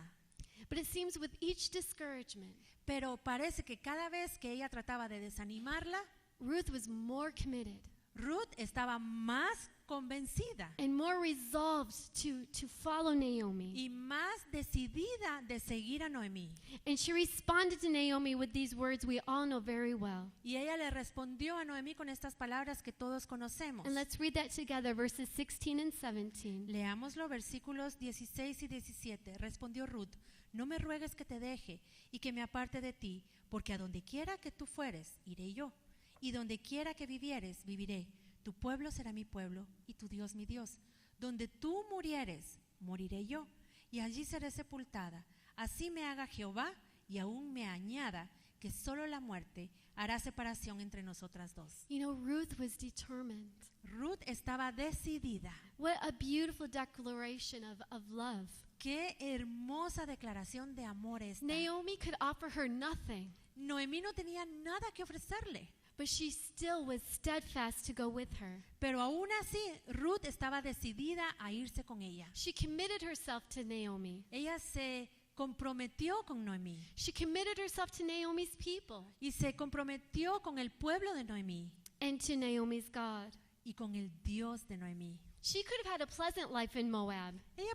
Speaker 1: But it seems with each discouragement,
Speaker 2: Pero parece que cada vez que ella trataba de desanimarla,
Speaker 1: Ruth was more committed
Speaker 2: Ruth estaba más convencida
Speaker 1: and more resolved to follow Naomi.
Speaker 2: y más decidida de seguir a Noemí.
Speaker 1: And she responded to Naomi with these words we all know very well.
Speaker 2: Y ella le respondió a Noemí con estas palabras que todos conocemos.
Speaker 1: And let's read that together, verses 16 and 17.
Speaker 2: Leámoslo, versículos 16 y 17. Respondió Ruth, no me ruegues que te deje y que me aparte de ti, porque a donde quiera que tú fueres, iré yo, y donde quiera que vivieres, viviré. Tu pueblo será mi pueblo y tu Dios mi Dios. Donde tú murieres, moriré yo, y allí seré sepultada. Así me haga Jehová y aún me añada que solo la muerte hará separación entre nosotras dos.
Speaker 1: You know, Ruth was determined.
Speaker 2: Ruth estaba decidida.
Speaker 1: What a beautiful declaration of love.
Speaker 2: Qué hermosa declaración de amor esta.
Speaker 1: Naomi could offer her nothing,
Speaker 2: Noemí no tenía nada que ofrecerle,
Speaker 1: but she still was steadfast to go with her.
Speaker 2: pero aún así Ruth estaba decidida a irse con ella.
Speaker 1: She committed herself to Naomi.
Speaker 2: Ella se comprometió con Noemí
Speaker 1: She committed herself to Naomi's people
Speaker 2: y se comprometió con el pueblo de Noemí
Speaker 1: and to Naomi's God.
Speaker 2: y con el Dios de Noemí.
Speaker 1: She could have had a pleasant life in Moab.
Speaker 2: Ella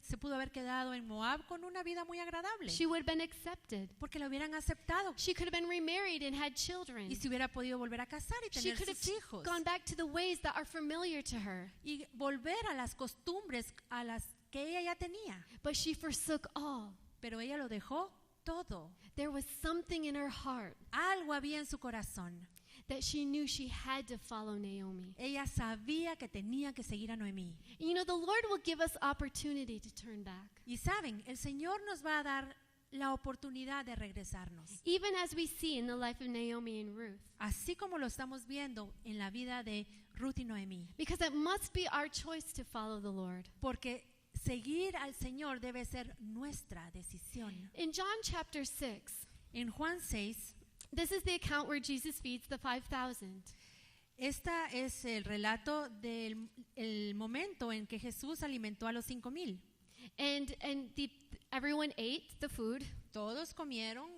Speaker 2: se pudo haber quedado en Moab con una vida muy agradable,
Speaker 1: She would have been accepted.
Speaker 2: porque la hubieran aceptado
Speaker 1: She could have been remarried and had children.
Speaker 2: y se hubiera podido volver a casar y
Speaker 1: She
Speaker 2: tener
Speaker 1: could
Speaker 2: sus
Speaker 1: have
Speaker 2: hijos
Speaker 1: gone back to the ways that are familiar to her.
Speaker 2: y volver a las costumbres a las que ella ya tenía.
Speaker 1: But she forsook all.
Speaker 2: Pero ella lo dejó todo.
Speaker 1: There was something in her heart
Speaker 2: Algo había en su corazón.
Speaker 1: that she knew she had to follow Naomi.
Speaker 2: Ella sabía que tenía que seguir a Noemí.
Speaker 1: You know, the Lord will give us opportunity to turn back.
Speaker 2: Y saben, el Señor nos va a dar la oportunidad de regresarnos.
Speaker 1: Even as we see in the life of Naomi and Ruth.
Speaker 2: Así como lo estamos viendo en la vida de Ruth y Noemí.
Speaker 1: Because it must be our choice to follow the Lord.
Speaker 2: Porque seguir al Señor debe ser nuestra decisión.
Speaker 1: In John chapter 6,
Speaker 2: En Juan 6,
Speaker 1: this is the account where Jesus feeds the 5,000.
Speaker 2: esta es el relato del el momento en que Jesús alimentó a los 5,000.
Speaker 1: And everyone ate the food.
Speaker 2: Todos comieron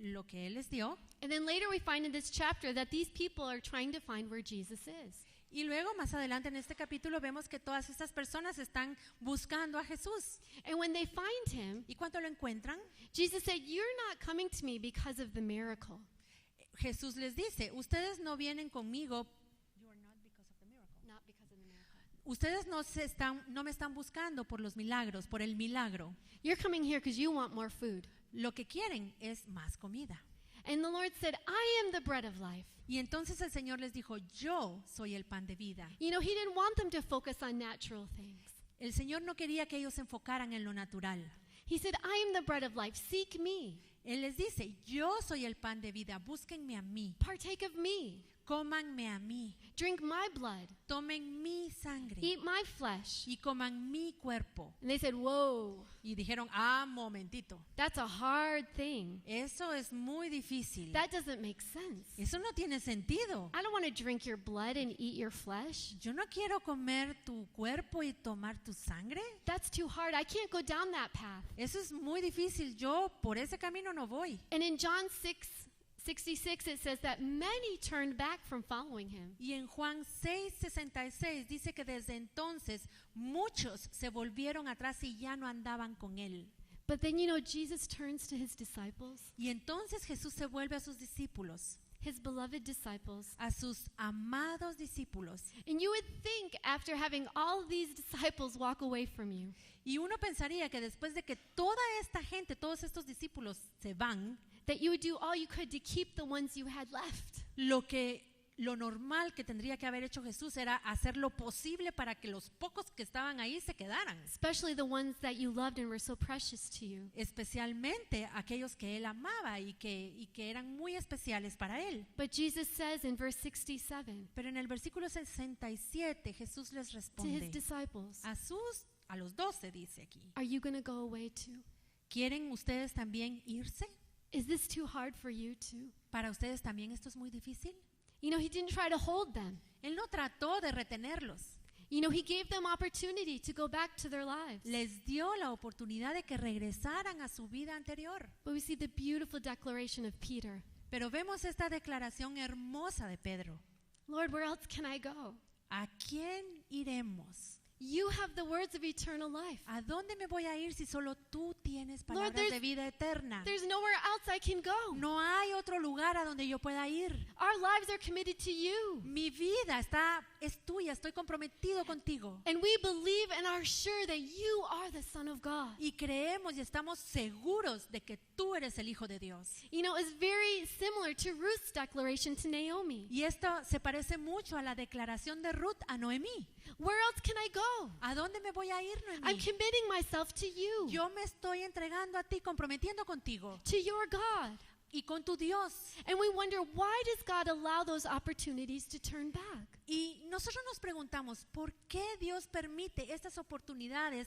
Speaker 2: lo que Él les dio.
Speaker 1: And then later we find in this chapter that these people are trying to find where Jesus is.
Speaker 2: Y luego más adelante en este capítulo vemos que todas estas personas están buscando a Jesús.
Speaker 1: And when they find him,
Speaker 2: ¿Y cuando lo encuentran?
Speaker 1: Jesus said, "You're not coming to me because of the miracle."
Speaker 2: Jesús les dice, ustedes no vienen conmigo.
Speaker 1: Not because of the miracle.
Speaker 2: Ustedes no me están buscando por los milagros, por el milagro.
Speaker 1: You're coming here because you want more food.
Speaker 2: Lo que quieren es más comida.
Speaker 1: And the Lord said, "I am the bread of life."
Speaker 2: Y entonces el Señor les dijo, yo soy el pan de vida.
Speaker 1: You know, he didn't want them to focus on natural things.
Speaker 2: El Señor no quería que ellos se enfocaran en lo natural.
Speaker 1: He said, "I am the bread of life. Seek me.
Speaker 2: Él les dice, yo soy el pan de vida, búsquenme a mí,
Speaker 1: Partake of me.
Speaker 2: cómanme a mí,
Speaker 1: Drink my blood.
Speaker 2: tomen mi sangre
Speaker 1: Eat my flesh."
Speaker 2: y coman mi cuerpo.
Speaker 1: And they said, "Whoa,
Speaker 2: Y dijeron, momentito,
Speaker 1: that's a hard thing.
Speaker 2: eso es muy difícil.
Speaker 1: That doesn't make sense.
Speaker 2: Eso no tiene sentido.
Speaker 1: I don't want to drink your blood and eat your flesh.
Speaker 2: Yo no quiero comer tu cuerpo y tomar tu sangre.
Speaker 1: That's too hard. I can't go down that path."
Speaker 2: Eso es muy difícil. Yo por ese camino no voy.
Speaker 1: And in John 6, 66, it says that many turned back from following him.
Speaker 2: Y en Juan 6:66 dice que desde entonces muchos se volvieron atrás y ya no andaban con él.
Speaker 1: But then, Jesus turns to his disciples,
Speaker 2: Y entonces Jesús se vuelve a sus discípulos,
Speaker 1: his beloved disciples.
Speaker 2: a sus amados discípulos.
Speaker 1: And you would think after having all these disciples walk away from you,
Speaker 2: Y uno pensaría que después de que toda esta gente, todos estos discípulos se van,
Speaker 1: that you would do all you could to keep the ones you had left.
Speaker 2: lo normal que tendría que haber hecho Jesús era hacer lo posible para que los pocos que estaban ahí se quedaran,
Speaker 1: Especially the ones that you loved and were so precious to you.
Speaker 2: especialmente aquellos que él amaba y que eran muy especiales para él.
Speaker 1: But Jesus says in verse 67
Speaker 2: Pero en el versículo 67 Jesús les
Speaker 1: to his
Speaker 2: responde
Speaker 1: disciples,
Speaker 2: a los 12, dice aquí:
Speaker 1: are you going to go away too?
Speaker 2: ¿quieren ustedes también irse?
Speaker 1: Is this too hard for you too?
Speaker 2: ¿Para ustedes también esto es muy difícil?
Speaker 1: He didn't try to hold them.
Speaker 2: Él no trató de retenerlos,
Speaker 1: He gave them opportunity to go back to their lives.
Speaker 2: les dio la oportunidad de que regresaran a su vida anterior.
Speaker 1: But we see the beautiful declaration of Peter.
Speaker 2: Pero vemos esta declaración hermosa de Pedro:
Speaker 1: Lord, where else can I go?
Speaker 2: ¿a quién iremos?
Speaker 1: You have the words of eternal life.
Speaker 2: ¿A dónde me voy a ir si solo tú tienes
Speaker 1: Lord,
Speaker 2: palabras de vida eterna?
Speaker 1: There's nowhere else I can go.
Speaker 2: No hay otro lugar a donde yo pueda ir.
Speaker 1: Our lives are committed to you.
Speaker 2: Mi vida es tuya, estoy comprometido contigo.
Speaker 1: And we believe and are sure that you are the Son of God.
Speaker 2: Y creemos y estamos seguros de que tú eres el Hijo de Dios.
Speaker 1: It's very similar to Ruth's declaration to Naomi.
Speaker 2: Y esto se parece mucho a la declaración de Ruth a Noemí.
Speaker 1: Where else can I go?
Speaker 2: ¿A dónde me voy a ir,
Speaker 1: I'm
Speaker 2: Noemí?
Speaker 1: committing myself to you,
Speaker 2: Yo me estoy entregando a ti, comprometiendo contigo
Speaker 1: to your God.
Speaker 2: y con tu Dios.
Speaker 1: And we wonder, why does God allow those opportunities to turn back?
Speaker 2: Y nosotros nos preguntamos, ¿por qué Dios permite estas oportunidades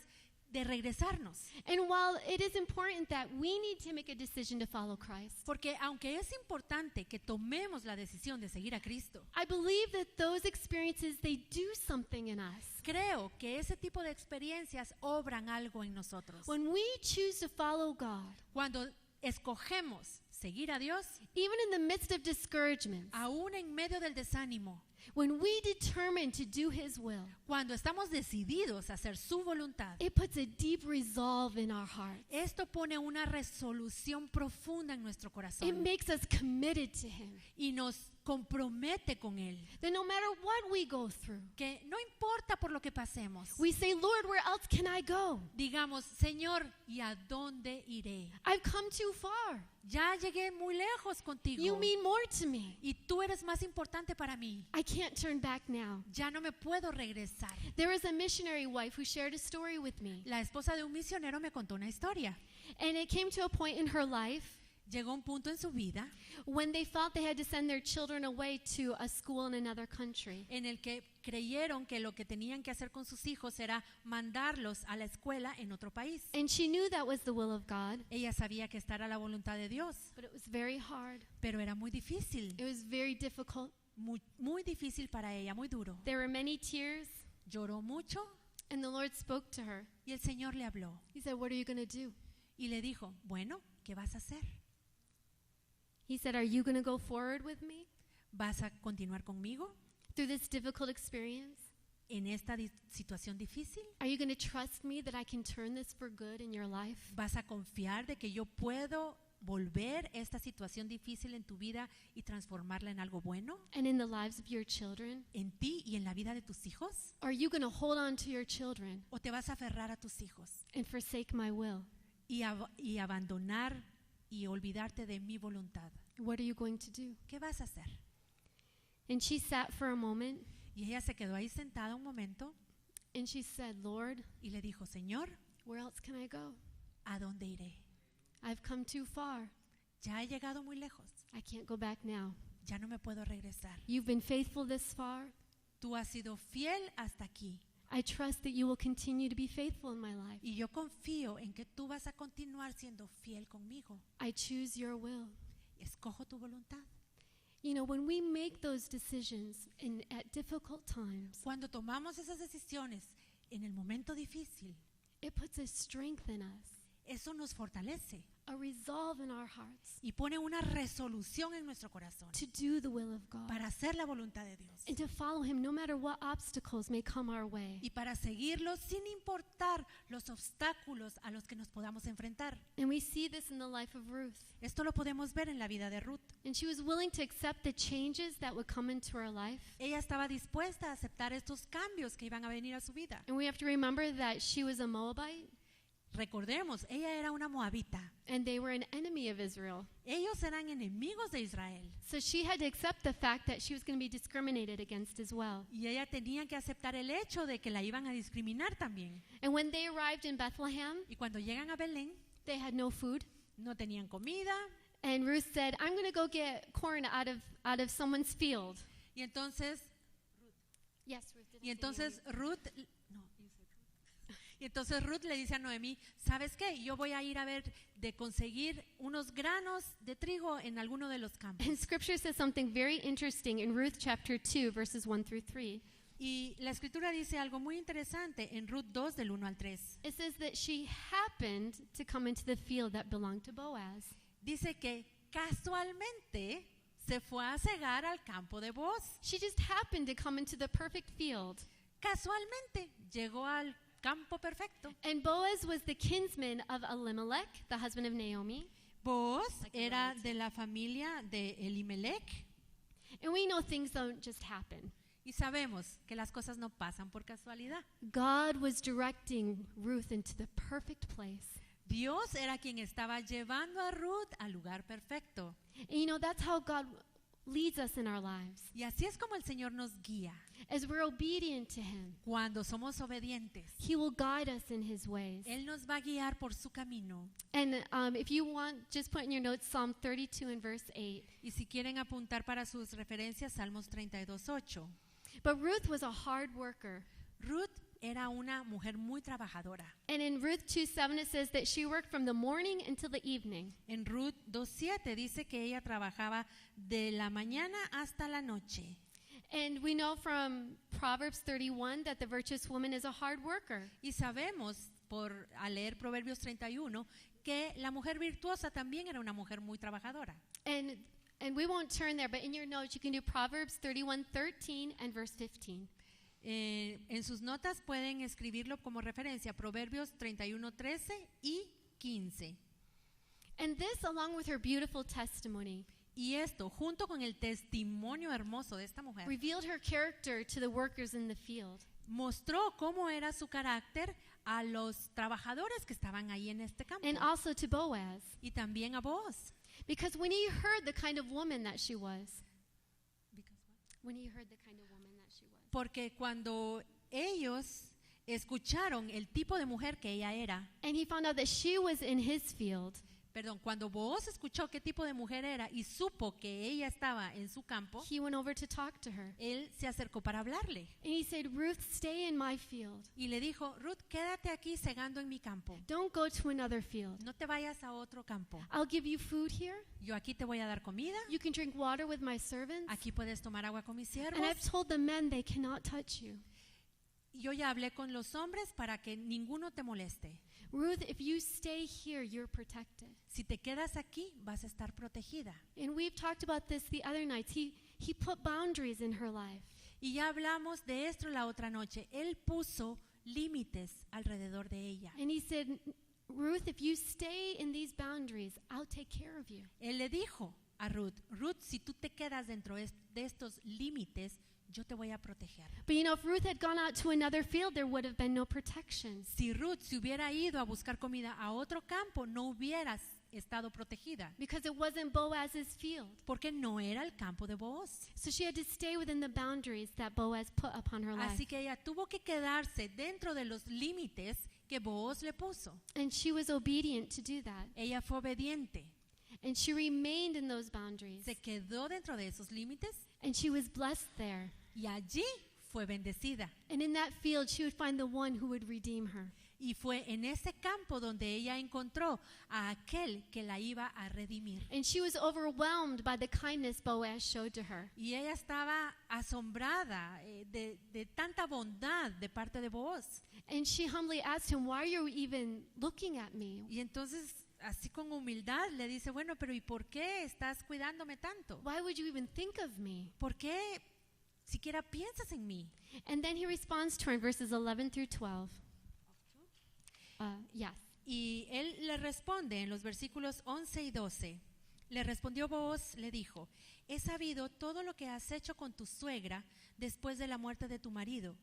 Speaker 2: de regresarnos?
Speaker 1: And while it is important that we need to make a decision to follow Christ,
Speaker 2: Porque aunque es importante que tomemos la decisión de seguir a Cristo,
Speaker 1: I believe that those experiences, they do something in us.
Speaker 2: creo que ese tipo de experiencias obran algo en nosotros.
Speaker 1: When we choose to follow God,
Speaker 2: Cuando escogemos seguir a Dios,
Speaker 1: even in the midst of discouragements,
Speaker 2: aún en medio del desánimo,
Speaker 1: when we determine to do His will,
Speaker 2: cuando estamos decididos a hacer su voluntad,
Speaker 1: it puts a deep resolve in our hearts.
Speaker 2: esto pone una resolución profunda en nuestro
Speaker 1: It
Speaker 2: corazón
Speaker 1: makes us committed to Him.
Speaker 2: y nos compromete con Él.
Speaker 1: That no matter what we go through,
Speaker 2: Que no importa por lo que pasemos,
Speaker 1: we say, Lord, where else can I go?
Speaker 2: digamos: Señor, ¿y a dónde iré?
Speaker 1: I've come too far.
Speaker 2: Ya llegué muy lejos contigo
Speaker 1: You mean more to me.
Speaker 2: y tú eres más importante para mí.
Speaker 1: I can't turn back now.
Speaker 2: Ya no me puedo regresar.
Speaker 1: There was a missionary wife who shared a story with me.
Speaker 2: La esposa de un misionero me contó una historia.
Speaker 1: And it came to a point in her life
Speaker 2: Llegó un punto en su vida
Speaker 1: when they felt they had to send their children away to a school in another country.
Speaker 2: en el que creyeron que lo que tenían que hacer con sus hijos era mandarlos a la escuela en otro país.
Speaker 1: And she knew that was the will of God,
Speaker 2: Ella sabía que esta era la voluntad de Dios,
Speaker 1: but it was very hard.
Speaker 2: pero era muy difícil,
Speaker 1: It was very difficult.
Speaker 2: muy difícil para ella, muy duro.
Speaker 1: There were many tears,
Speaker 2: Lloró mucho
Speaker 1: and the Lord spoke to her.
Speaker 2: y el Señor le habló
Speaker 1: He said, "What are you going to do?"
Speaker 2: y le dijo: bueno, ¿qué vas a hacer?
Speaker 1: He said, "Are you going to go forward with me
Speaker 2: ¿Vas a continuar conmigo
Speaker 1: through this difficult experience?
Speaker 2: en esta situación difícil?
Speaker 1: Are you going to trust me that I can turn this for good in your life?"
Speaker 2: ¿Vas a confiar de que yo puedo volver esta situación difícil en tu vida y transformarla en algo bueno
Speaker 1: And in the lives of your children?
Speaker 2: en ti y en la vida de tus hijos?
Speaker 1: Are you going to hold on to your children
Speaker 2: ¿O te vas a aferrar a tus hijos
Speaker 1: and forsake my will?
Speaker 2: y abandonar y olvidarte de mi voluntad?
Speaker 1: What are you going to do?
Speaker 2: ¿Qué vas a hacer?
Speaker 1: And she sat for a moment
Speaker 2: Y ella se quedó ahí sentada un momento
Speaker 1: and she said, "Lord,
Speaker 2: y le dijo: Señor,
Speaker 1: where else can I go?
Speaker 2: ¿a dónde iré?
Speaker 1: I've come too far.
Speaker 2: Ya he llegado muy lejos,
Speaker 1: I can't go back now.
Speaker 2: ya no me puedo regresar.
Speaker 1: You've been faithful this far.
Speaker 2: Tú has sido fiel hasta aquí
Speaker 1: I trust that you will continue to be faithful in my life.
Speaker 2: y yo confío en que tú vas a continuar siendo fiel conmigo.
Speaker 1: I choose your will."
Speaker 2: Escojo tu voluntad.
Speaker 1: When we make those decisions at difficult times,
Speaker 2: Cuando tomamos esas decisiones en el momento difícil,
Speaker 1: it puts a strength in us.
Speaker 2: eso nos fortalece
Speaker 1: a resolve in our hearts
Speaker 2: y pone una resolución en nuestro corazón
Speaker 1: to do the will of God
Speaker 2: para hacer la voluntad de Dios
Speaker 1: and to follow Him no matter what obstacles may come our way.
Speaker 2: y para seguirlo sin importar los obstáculos a los que nos podamos enfrentar.
Speaker 1: And we see this in the life of Ruth.
Speaker 2: Esto lo podemos ver en la vida de Ruth.
Speaker 1: And she was willing to accept the changes that would come into her life.
Speaker 2: Ella estaba dispuesta a aceptar estos cambios que iban a venir a su vida.
Speaker 1: And we have to remember that she was a Moabite
Speaker 2: Recordemos, ella era una moabita.
Speaker 1: and they were an enemy of Israel.
Speaker 2: Ellos eran enemigos de Israel
Speaker 1: So she had to accept the fact that she was going to be discriminated against as well.
Speaker 2: y ella tenía que aceptar el hecho de que la iban a discriminar también.
Speaker 1: And when they arrived in Bethlehem,
Speaker 2: Y cuando llegan a Belén,
Speaker 1: they had no food.
Speaker 2: no tenían comida
Speaker 1: And Ruth said, I'm going to go get corn out of someone's field.
Speaker 2: y entonces
Speaker 1: Yes, Ruth.
Speaker 2: Y entonces Ruth le dice a Noemí, ¿sabes qué? Yo voy a ir a ver de conseguir unos granos de trigo en alguno de los campos.
Speaker 1: And Scripture says something very interesting in Ruth chapter 2, verses 1 through 3.
Speaker 2: Y la escritura dice algo muy interesante en Ruth 2 del 1 al 3.
Speaker 1: It says that she happened to come into the field that belonged to Boaz.
Speaker 2: Dice que casualmente se fue a cegar al campo de Boaz.
Speaker 1: She just happened to come into the perfect field.
Speaker 2: Casualmente llegó al campo perfecto.
Speaker 1: And Boaz was the kinsman of Elimelech, the husband of Naomi.
Speaker 2: Boaz era de la familia de Elimelech.
Speaker 1: And we know things don't just happen.
Speaker 2: Y sabemos que las cosas no pasan por casualidad.
Speaker 1: God was directing Ruth into the perfect place.
Speaker 2: Dios era quien estaba llevando a Ruth al lugar perfecto.
Speaker 1: And you know, that's how God leads us in our lives.
Speaker 2: Y así es como el Señor nos guía.
Speaker 1: As we're obedient to Him,
Speaker 2: Cuando somos obedientes,
Speaker 1: He will guide us in His ways.
Speaker 2: Él nos va a guiar por su camino.
Speaker 1: And if you want, just put in your notes Psalm 32 and verse 8.
Speaker 2: Y si quieren apuntar para sus referencias, Salmos 32:8.
Speaker 1: But Ruth was a hard worker.
Speaker 2: Ruth era una mujer muy trabajadora.
Speaker 1: And in Ruth 2:7 it says that she worked from the morning until the evening.
Speaker 2: En Ruth 2:7 dice que ella trabajaba de la mañana hasta la noche.
Speaker 1: And we know from Proverbs 31 that the virtuous woman is a hard worker.
Speaker 2: Y sabemos al leer Proverbios 31 que la mujer virtuosa también era una mujer muy trabajadora.
Speaker 1: And we won't turn there, but in your notes you can do Proverbs 31:13 and verse 15.
Speaker 2: En sus notas pueden escribirlo como referencia, Proverbios 31:13 y 15.
Speaker 1: And this, along with her beautiful testimony,
Speaker 2: Y esto, junto con el testimonio hermoso de esta mujer,
Speaker 1: revealed her character to the workers in the field.
Speaker 2: mostró cómo era su carácter a los trabajadores que estaban ahí en este campo.
Speaker 1: And also to Boaz.
Speaker 2: Y también a vos.
Speaker 1: Because when he heard the kind of woman that she was, when he heard the kind of woman that she was,
Speaker 2: Porque cuando ellos escucharon el tipo de mujer que ella era,
Speaker 1: and he found out that she was in his field,
Speaker 2: cuando vos escuchó qué tipo de mujer era y supo que ella estaba en su campo,
Speaker 1: he went over to talk to her.
Speaker 2: él se acercó para hablarle
Speaker 1: And he said, Ruth, stay in my field.
Speaker 2: y le dijo, Ruth, quédate aquí segando en mi campo.
Speaker 1: Don't go to another field.
Speaker 2: No te vayas a otro campo.
Speaker 1: I'll give you food here.
Speaker 2: Yo aquí te voy a dar comida.
Speaker 1: You can drink water with my servants.
Speaker 2: Aquí puedes tomar agua con mis siervos.
Speaker 1: And I've told the men they cannot touch you.
Speaker 2: Yo ya hablé con los hombres para que ninguno te moleste.
Speaker 1: Ruth, if you stay here, you're protected.
Speaker 2: Si te quedas aquí, vas a estar protegida.
Speaker 1: And we've talked about this the other nights. He put boundaries in her life.
Speaker 2: Y ya hablamos de esto la otra noche. Él puso límites alrededor de ella.
Speaker 1: And he said, Ruth, if you stay in these boundaries, I'll take care of you.
Speaker 2: Él le dijo a Ruth, Ruth, si tú te quedas dentro de estos límites, yo te voy a proteger.
Speaker 1: But you know, if Ruth had gone out to another field, there would have been no protection.
Speaker 2: Si Ruth se hubiera ido a buscar comida a otro campo, no hubieras estado protegida.
Speaker 1: Because it wasn't Boaz's field.
Speaker 2: Porque no era el campo de Boaz.
Speaker 1: So she had to stay within the boundaries that Boaz put upon her life.
Speaker 2: Así que ella tuvo que quedarse dentro de los límites que Boaz le puso.
Speaker 1: And she was obedient to do that.
Speaker 2: Ella fue obediente.
Speaker 1: And she remained in those boundaries.
Speaker 2: Se quedó dentro de esos límites
Speaker 1: And she was blessed there.
Speaker 2: y allí fue bendecida.
Speaker 1: And in that field, she would find the one who would redeem her.
Speaker 2: Y fue en ese campo donde ella encontró a aquel que la iba a redimir.
Speaker 1: And she was overwhelmed by the kindness Boaz showed to her.
Speaker 2: Y ella estaba asombrada de tanta bondad de parte de Booz.
Speaker 1: And she humbly asked him, "Why are you even looking at me?
Speaker 2: Y entonces, así con humildad, le dice, bueno, pero ¿y por qué estás cuidándome tanto?
Speaker 1: Why would you even think of me?"
Speaker 2: ¿Por qué siquiera piensas en mí?
Speaker 1: And then he responds to her in verses 11 through 12. Yes.
Speaker 2: Y él le responde en los versículos 11 y 12. Le respondió Booz, le dijo, he sabido todo lo que has hecho con tu suegra después de la muerte de tu marido,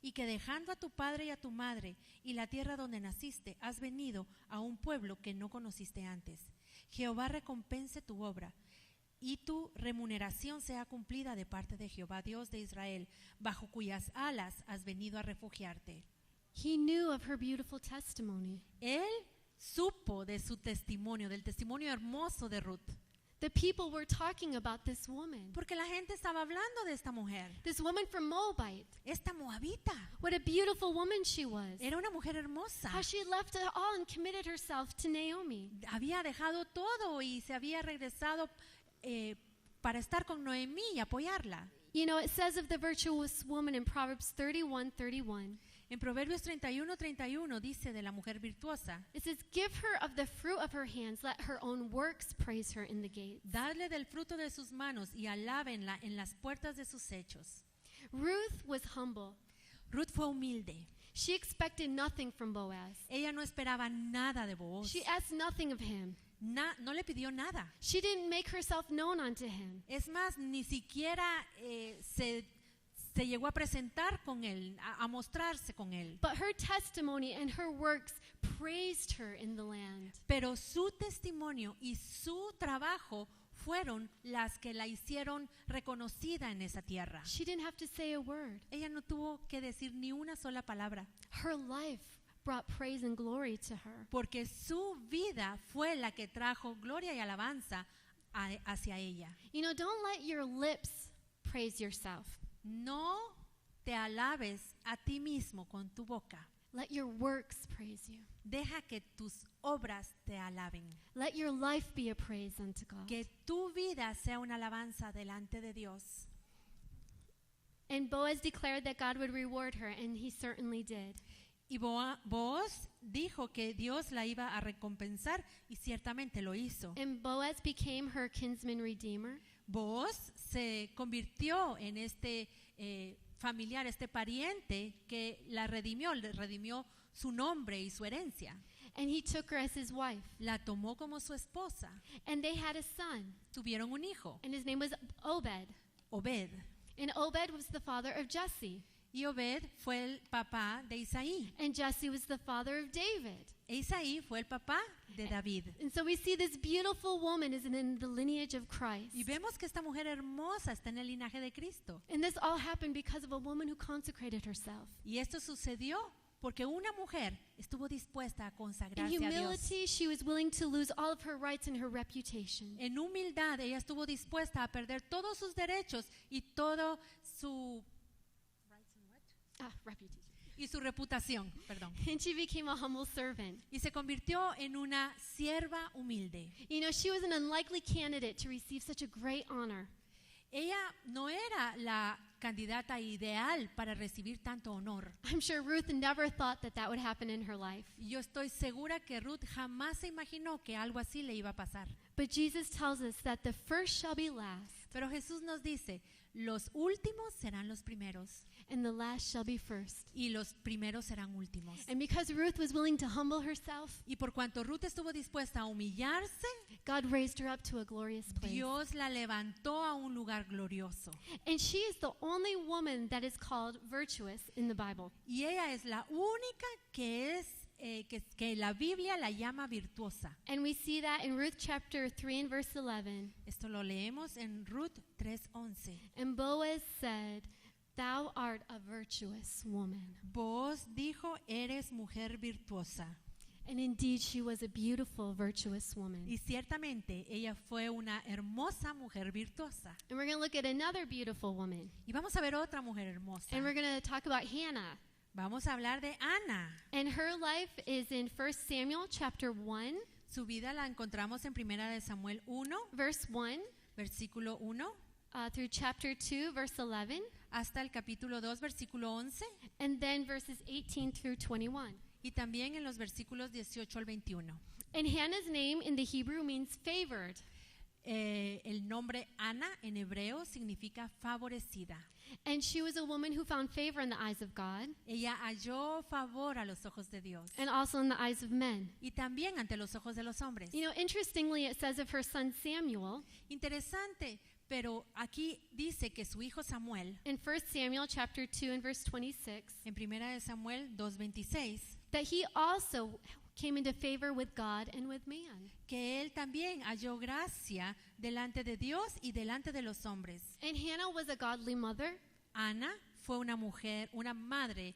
Speaker 2: y que dejando a tu padre y a tu madre y la tierra donde naciste, has venido a un pueblo que no conociste antes. Jehová recompense tu obra, y tu remuneración sea cumplida de parte de Jehová, Dios de Israel, bajo cuyas alas has venido a refugiarte.
Speaker 1: He knew of her beautiful testimony.
Speaker 2: Él supo de su testimonio, del testimonio hermoso de Ruth,
Speaker 1: The people were talking about this woman.
Speaker 2: porque la gente estaba hablando de esta mujer,
Speaker 1: This woman from Moabite.
Speaker 2: esta moabita.
Speaker 1: What a beautiful woman she was.
Speaker 2: Era una mujer hermosa.
Speaker 1: How she had left it all and committed herself to Naomi.
Speaker 2: Había dejado todo y se había regresado para estar con Noemí y apoyarla.
Speaker 1: You know, it says of the virtuous woman in Proverbs 31:31.
Speaker 2: En Proverbios 31:31 dice de la mujer virtuosa,
Speaker 1: It says, "Give her of the fruit of her hands, let her own works praise her in the gates."
Speaker 2: dadle del fruto de sus manos y alábenla en las puertas de sus hechos.
Speaker 1: Ruth was humble.
Speaker 2: Ruth fue humilde.
Speaker 1: She expected nothing from Boaz.
Speaker 2: Ella no esperaba nada de Booz.
Speaker 1: She asked nothing of him.
Speaker 2: No le pidió nada.
Speaker 1: She didn't make herself known unto him.
Speaker 2: Es más, ni siquiera se llegó a presentar con él, a mostrarse con él.
Speaker 1: But her testimony and her works praised her in the land.
Speaker 2: Pero su testimonio y su trabajo fueron las que la hicieron reconocida en esa tierra.
Speaker 1: She didn't have to say a word.
Speaker 2: Ella no tuvo que decir ni una sola palabra,
Speaker 1: Her life brought praise and glory to her.
Speaker 2: porque su vida fue la que trajo gloria y alabanza hacia ella.
Speaker 1: You know, don't let your lips praise yourself.
Speaker 2: No te alabes a ti mismo con tu boca.
Speaker 1: Let your works praise you.
Speaker 2: Deja que tus obras te alaben.
Speaker 1: Let your life be a praise unto God.
Speaker 2: Que tu vida sea una alabanza delante de Dios.
Speaker 1: And Boaz declared that God would reward her, and he certainly did.
Speaker 2: Y Booz dijo que Dios la iba a recompensar y ciertamente lo hizo.
Speaker 1: And Boaz became her kinsman redeemer.
Speaker 2: Booz se convirtió en este familiar, este pariente que la redimió, le redimió su nombre y su herencia.
Speaker 1: And he took her as his wife.
Speaker 2: La tomó como su esposa.
Speaker 1: And they had a son,
Speaker 2: Tuvieron un hijo,
Speaker 1: and his name was Obed.
Speaker 2: Obed.
Speaker 1: And Obed was the father of Jesse.
Speaker 2: Y Obed fue el papá de Isaí.
Speaker 1: And Jesse was the father of David.
Speaker 2: E Isaí fue el papá de David.
Speaker 1: And so we see this beautiful woman is in the lineage of Christ.
Speaker 2: Y vemos que esta mujer hermosa está en el linaje de Cristo.
Speaker 1: And this all happened because of a woman who consecrated herself.
Speaker 2: Y esto sucedió porque una mujer estuvo dispuesta a
Speaker 1: In
Speaker 2: consagrarse a Dios.
Speaker 1: humility, she was willing to lose all of her rights and her reputation.
Speaker 2: En humildad, ella estuvo dispuesta a perder todos sus derechos y todo su
Speaker 1: Reputation.
Speaker 2: y su reputación, perdón.
Speaker 1: And she became a humble servant.
Speaker 2: Y se convirtió en una sierva humilde.
Speaker 1: You know, she was an unlikely candidate to receive such a great honor.
Speaker 2: Ella no era la candidata ideal para recibir tanto honor.
Speaker 1: I'm sure Ruth never thought that that would happen in her life.
Speaker 2: Y yo estoy segura que Ruth jamás se imaginó que algo así le iba a pasar.
Speaker 1: But Jesus tells us that the first shall be last,
Speaker 2: Pero Jesús nos dice, los últimos serán los primeros
Speaker 1: and the last shall be first.
Speaker 2: y los primeros serán últimos.
Speaker 1: And because Ruth was willing to humble herself,
Speaker 2: Y por cuanto Ruth estuvo dispuesta a humillarse,
Speaker 1: God raised her up to a glorious place.
Speaker 2: Dios la levantó a un lugar glorioso.
Speaker 1: And she is the only woman that is called virtuous in the Bible.
Speaker 2: Y ella es la única que la Biblia la llama virtuosa.
Speaker 1: And we see that in Ruth chapter 3 and verse 11.
Speaker 2: Esto lo leemos en Ruth 3:11.
Speaker 1: And Boaz said, "Thou art a virtuous woman."
Speaker 2: Booz dijo, eres mujer virtuosa.
Speaker 1: And indeed, she was a beautiful, virtuous woman.
Speaker 2: Y ciertamente ella fue una hermosa mujer virtuosa.
Speaker 1: And we're going to look at another beautiful woman.
Speaker 2: Y vamos a ver otra mujer hermosa.
Speaker 1: And we're going to talk about Hannah.
Speaker 2: Vamos a hablar de Ana.
Speaker 1: And her life is in 1 Samuel chapter 1,
Speaker 2: Su vida la encontramos en Primera de Samuel 1,
Speaker 1: verse 1,
Speaker 2: versículo 1,
Speaker 1: through chapter 2, verse 11,
Speaker 2: hasta el capítulo 2, versículo 11,
Speaker 1: and then verses 18 through 21.
Speaker 2: y también en los versículos 18 al 21.
Speaker 1: And Hannah's name in the Hebrew means favored.
Speaker 2: El nombre Ana en hebreo significa favorecida.
Speaker 1: And she was a woman who found favor in the eyes of God
Speaker 2: Ella halló favor a los ojos de Dios
Speaker 1: and also in the eyes of men.
Speaker 2: y también ante los ojos de los hombres.
Speaker 1: You know, interestingly, it says of her son Samuel
Speaker 2: Interesante, pero aquí dice que su hijo Samuel,
Speaker 1: in 1 Samuel chapter 2 and verse 26,
Speaker 2: en Primera de Samuel 2:26,
Speaker 1: that he also came into favor with God and with man.
Speaker 2: que él también halló gracia delante de Dios y delante de los hombres.
Speaker 1: And Hannah was a godly mother,
Speaker 2: Ana fue una mujer, una madre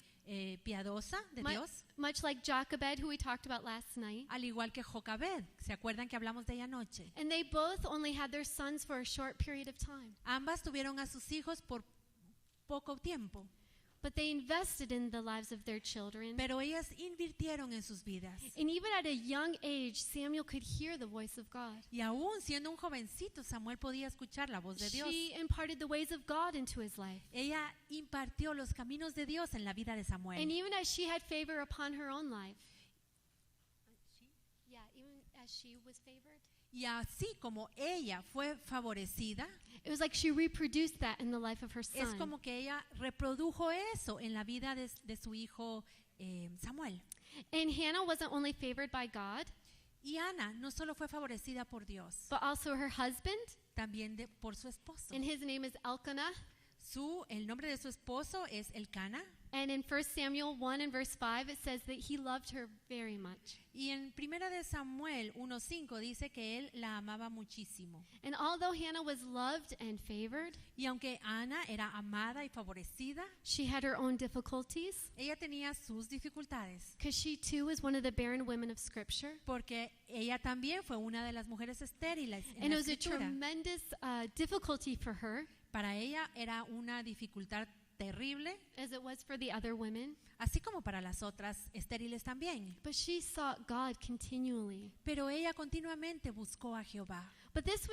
Speaker 2: piadosa de
Speaker 1: mu-
Speaker 2: Dios,
Speaker 1: much like Jochebed, who we talked about last night.
Speaker 2: al igual que Jocabed. ¿Se acuerdan que hablamos de ella anoche?
Speaker 1: And they both only had their sons for a short period of time.
Speaker 2: Ambas tuvieron a sus hijos por poco tiempo,
Speaker 1: But they invested in the lives of their children.
Speaker 2: pero ellas invirtieron en sus vidas.
Speaker 1: And even at a young age, Samuel could hear the voice of God.
Speaker 2: Y aún siendo un jovencito, Samuel podía escuchar la voz de Dios.
Speaker 1: She imparted the ways of God into his life.
Speaker 2: Ella impartió los caminos de Dios en la vida de
Speaker 1: And
Speaker 2: Samuel.
Speaker 1: even as she had favor upon her own life. Yeah, even as she was favored.
Speaker 2: Y así como ella fue favorecida,
Speaker 1: It was like she reproduced that in the life of her
Speaker 2: es
Speaker 1: son.
Speaker 2: como que ella reprodujo eso en la vida de su hijo Samuel.
Speaker 1: And Hannah wasn't only favored by God,
Speaker 2: Y Ana no solo fue favorecida por Dios,
Speaker 1: but also her husband,
Speaker 2: también por su esposo.
Speaker 1: and his name is Elkanah.
Speaker 2: El nombre de su esposo es Elcana.
Speaker 1: And in 1 Samuel 1 and verse 5, it says that he loved her very much.
Speaker 2: Y en Primera de Samuel 1:5 dice que él la amaba muchísimo.
Speaker 1: And although Hannah was loved and favored,
Speaker 2: Y aunque Ana era amada y favorecida,
Speaker 1: she had her own difficulties,
Speaker 2: ella tenía sus dificultades,
Speaker 1: because she too was one of the barren women of Scripture.
Speaker 2: porque ella también fue una de las mujeres estériles en
Speaker 1: And
Speaker 2: la
Speaker 1: it was a
Speaker 2: escritura.
Speaker 1: tremendous difficulty for her,
Speaker 2: Para ella era una dificultad terrible,
Speaker 1: as it was for the other women.
Speaker 2: así como para las otras estériles también.
Speaker 1: But she sought God continually.
Speaker 2: Pero ella continuamente buscó a Jehová.
Speaker 1: But this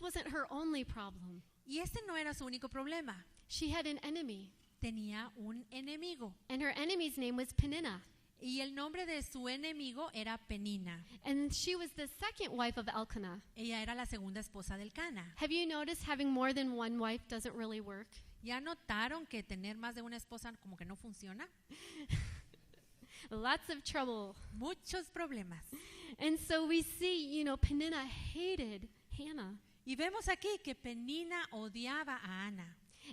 Speaker 1: wasn't her only problem.
Speaker 2: Y este no era su único problema.
Speaker 1: She had an enemy,
Speaker 2: Tenía un enemigo.
Speaker 1: and her enemy's name was Peninnah.
Speaker 2: Y el nombre de su enemigo era Penina.
Speaker 1: And she was the second wife of Elkanah.
Speaker 2: Ella era la segunda esposa del Cana.
Speaker 1: Have you noticed having more than one wife doesn't really work?
Speaker 2: ¿Ya notaron que tener más de una esposa como que no funciona?
Speaker 1: Lots of trouble.
Speaker 2: Muchos problemas.
Speaker 1: And so we see, Peninnah hated Hannah.
Speaker 2: Y vemos aquí que Penina odiaba a Ana.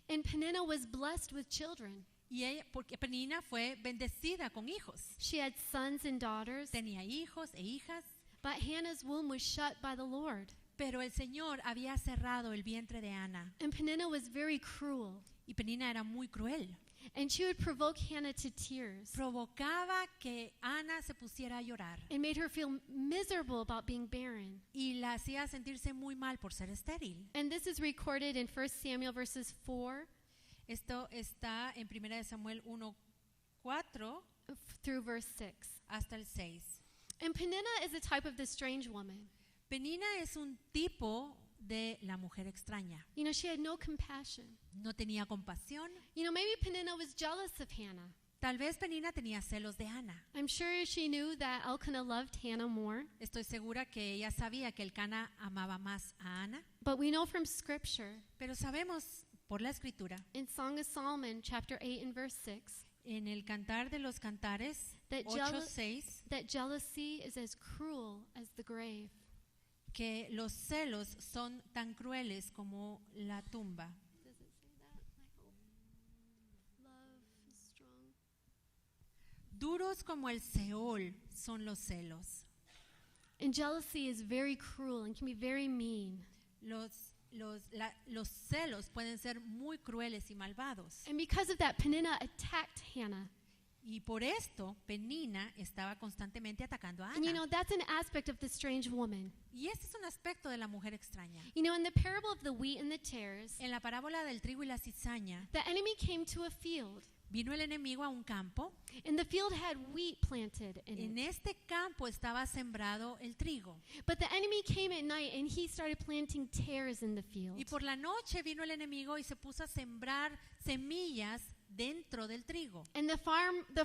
Speaker 1: And Peninnah was blessed with children.
Speaker 2: Y ella, porque Penina fue bendecida con hijos.
Speaker 1: She had sons and daughters,
Speaker 2: Tenía hijos e hijas.
Speaker 1: but Hannah's womb was shut by the Lord.
Speaker 2: Pero el Señor había cerrado el vientre de Ana.
Speaker 1: And Peninnah was very cruel.
Speaker 2: Y Penina era muy cruel.
Speaker 1: And she would provoke Hannah to tears
Speaker 2: Provocaba que Ana se pusiera a llorar.
Speaker 1: and made her feel miserable about being barren.
Speaker 2: Y la hacía sentirse muy mal por ser estéril.
Speaker 1: And this is recorded in 1 Samuel verses 4
Speaker 2: Esto está en 1 de Samuel 1:4
Speaker 1: through verse 6.
Speaker 2: hasta el 6.
Speaker 1: And Peninnah is a type of the strange woman.
Speaker 2: Penina es un tipo de la mujer extraña.
Speaker 1: She had no compassion.
Speaker 2: No tenía compasión.
Speaker 1: Maybe Peninnah was jealous of Hannah.
Speaker 2: Tal vez Penina tenía celos de Ana.
Speaker 1: I'm sure she knew that Elkanah loved Hannah more.
Speaker 2: Estoy segura que ella sabía que el Cana amaba más a Ana.
Speaker 1: But we know from Scripture,
Speaker 2: Pero sabemos por la escritura,
Speaker 1: in Song of Solomon, chapter 8 and verse 6,
Speaker 2: en el Cantar de los Cantares
Speaker 1: That
Speaker 2: 8:6,
Speaker 1: that jealousy is as cruel as the grave.
Speaker 2: que los celos son tan crueles como la tumba.
Speaker 1: Does it say that? I hope. Love is strong.
Speaker 2: Duros como el Seol son los celos.
Speaker 1: And jealousy is very cruel and can be very mean.
Speaker 2: Los celos pueden ser muy crueles y malvados.
Speaker 1: And because of that, Peninnah attacked Hannah.
Speaker 2: Y por esto Penina estaba constantemente atacando a
Speaker 1: And you
Speaker 2: Ana.
Speaker 1: know, that's an aspect of the strange woman.
Speaker 2: Y este es un aspecto de la mujer extraña.
Speaker 1: You know, in the parable of the wheat and the tares,
Speaker 2: En la parábola del trigo y la cizaña,
Speaker 1: the enemy came to a field,
Speaker 2: vino el enemigo a un campo.
Speaker 1: and the field had wheat planted in
Speaker 2: En
Speaker 1: it.
Speaker 2: este campo estaba sembrado el trigo.
Speaker 1: But the enemy came at night, and he started planting tares in the field.
Speaker 2: Y por la noche vino el enemigo y se puso a sembrar semillas dentro del trigo.
Speaker 1: And the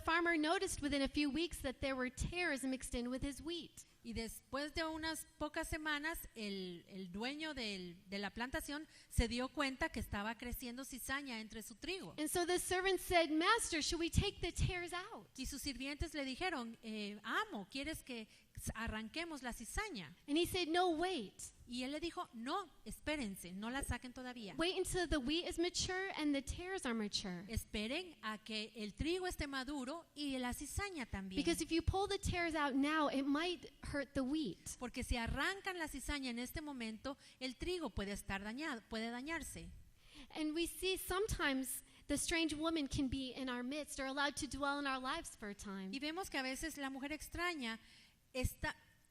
Speaker 1: farmer noticed within a few weeks that there were tares mixed in with his wheat.
Speaker 2: Y después de unas pocas semanas, el dueño de la plantación se dio cuenta que estaba creciendo cizaña entre su trigo.
Speaker 1: And so the servant said, "Master, should we take the tares out?"
Speaker 2: Y sus sirvientes le dijeron, amo, ¿quieres que arranquemos la cizaña?
Speaker 1: And he said, "No, wait.
Speaker 2: Y él le dijo, no, espérense, no la saquen todavía.
Speaker 1: Wait until the wheat is mature and the tares are mature.
Speaker 2: Esperen a que el trigo esté maduro y la cizaña también.
Speaker 1: Because if you pull the tares out now, it might hurt the wheat."
Speaker 2: Porque si arrancan la cizaña en este momento, el trigo puede estar dañado, puede dañarse.
Speaker 1: And we see sometimes the strange woman can be in our midst or allowed to dwell in our lives for a time.
Speaker 2: Y vemos que a veces la mujer extraña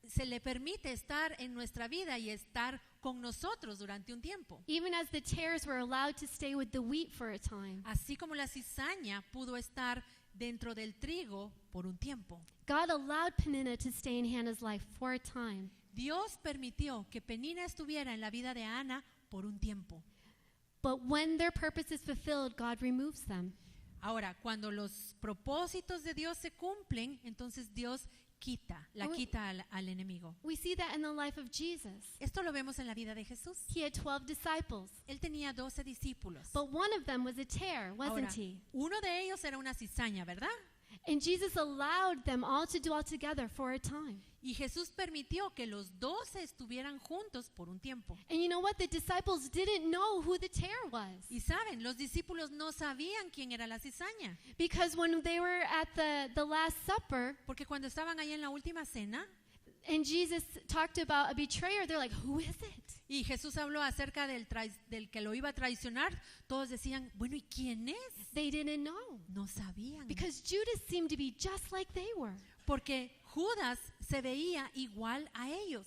Speaker 2: se le permite estar en nuestra vida y estar con nosotros durante un tiempo.
Speaker 1: Even as the tares were allowed to stay with the wheat for a time.
Speaker 2: Así como la cizaña pudo estar dentro del trigo por un tiempo.
Speaker 1: God allowed Peninnah to stay in Hannah's life for a time.
Speaker 2: Dios permitió que Penina estuviera en la vida de Ana por un tiempo.
Speaker 1: But when their purpose is fulfilled, God removes them.
Speaker 2: Ahora, cuando los propósitos de Dios se cumplen, entonces Dios la quita al enemigo.
Speaker 1: We see that in the life of Jesus.
Speaker 2: Esto lo vemos en la vida de Jesús.
Speaker 1: He had 12 disciples,
Speaker 2: Él tenía 12 discípulos.
Speaker 1: but one of them was a tare, wasn't
Speaker 2: Ahora,
Speaker 1: he?
Speaker 2: uno de ellos era una cizaña, ¿verdad?
Speaker 1: And Jesus allowed them all to dwell together for a time.
Speaker 2: Y Jesús permitió que los 12 estuvieran juntos por un tiempo.
Speaker 1: And you know what? The disciples didn't know who the tare was.
Speaker 2: Y saben, los discípulos no sabían quién era la cizaña.
Speaker 1: Because when they were at the Last Supper,
Speaker 2: Porque cuando estaban ahí en la última cena,
Speaker 1: and Jesus talked about a betrayer, they're like, "Who is it?"
Speaker 2: y Jesús habló acerca del que lo iba a traicionar, todos decían, bueno, ¿y quién es?
Speaker 1: They didn't know.
Speaker 2: No sabían.
Speaker 1: Because Judas seemed to be just like they were.
Speaker 2: Porque Judas se veía igual a ellos.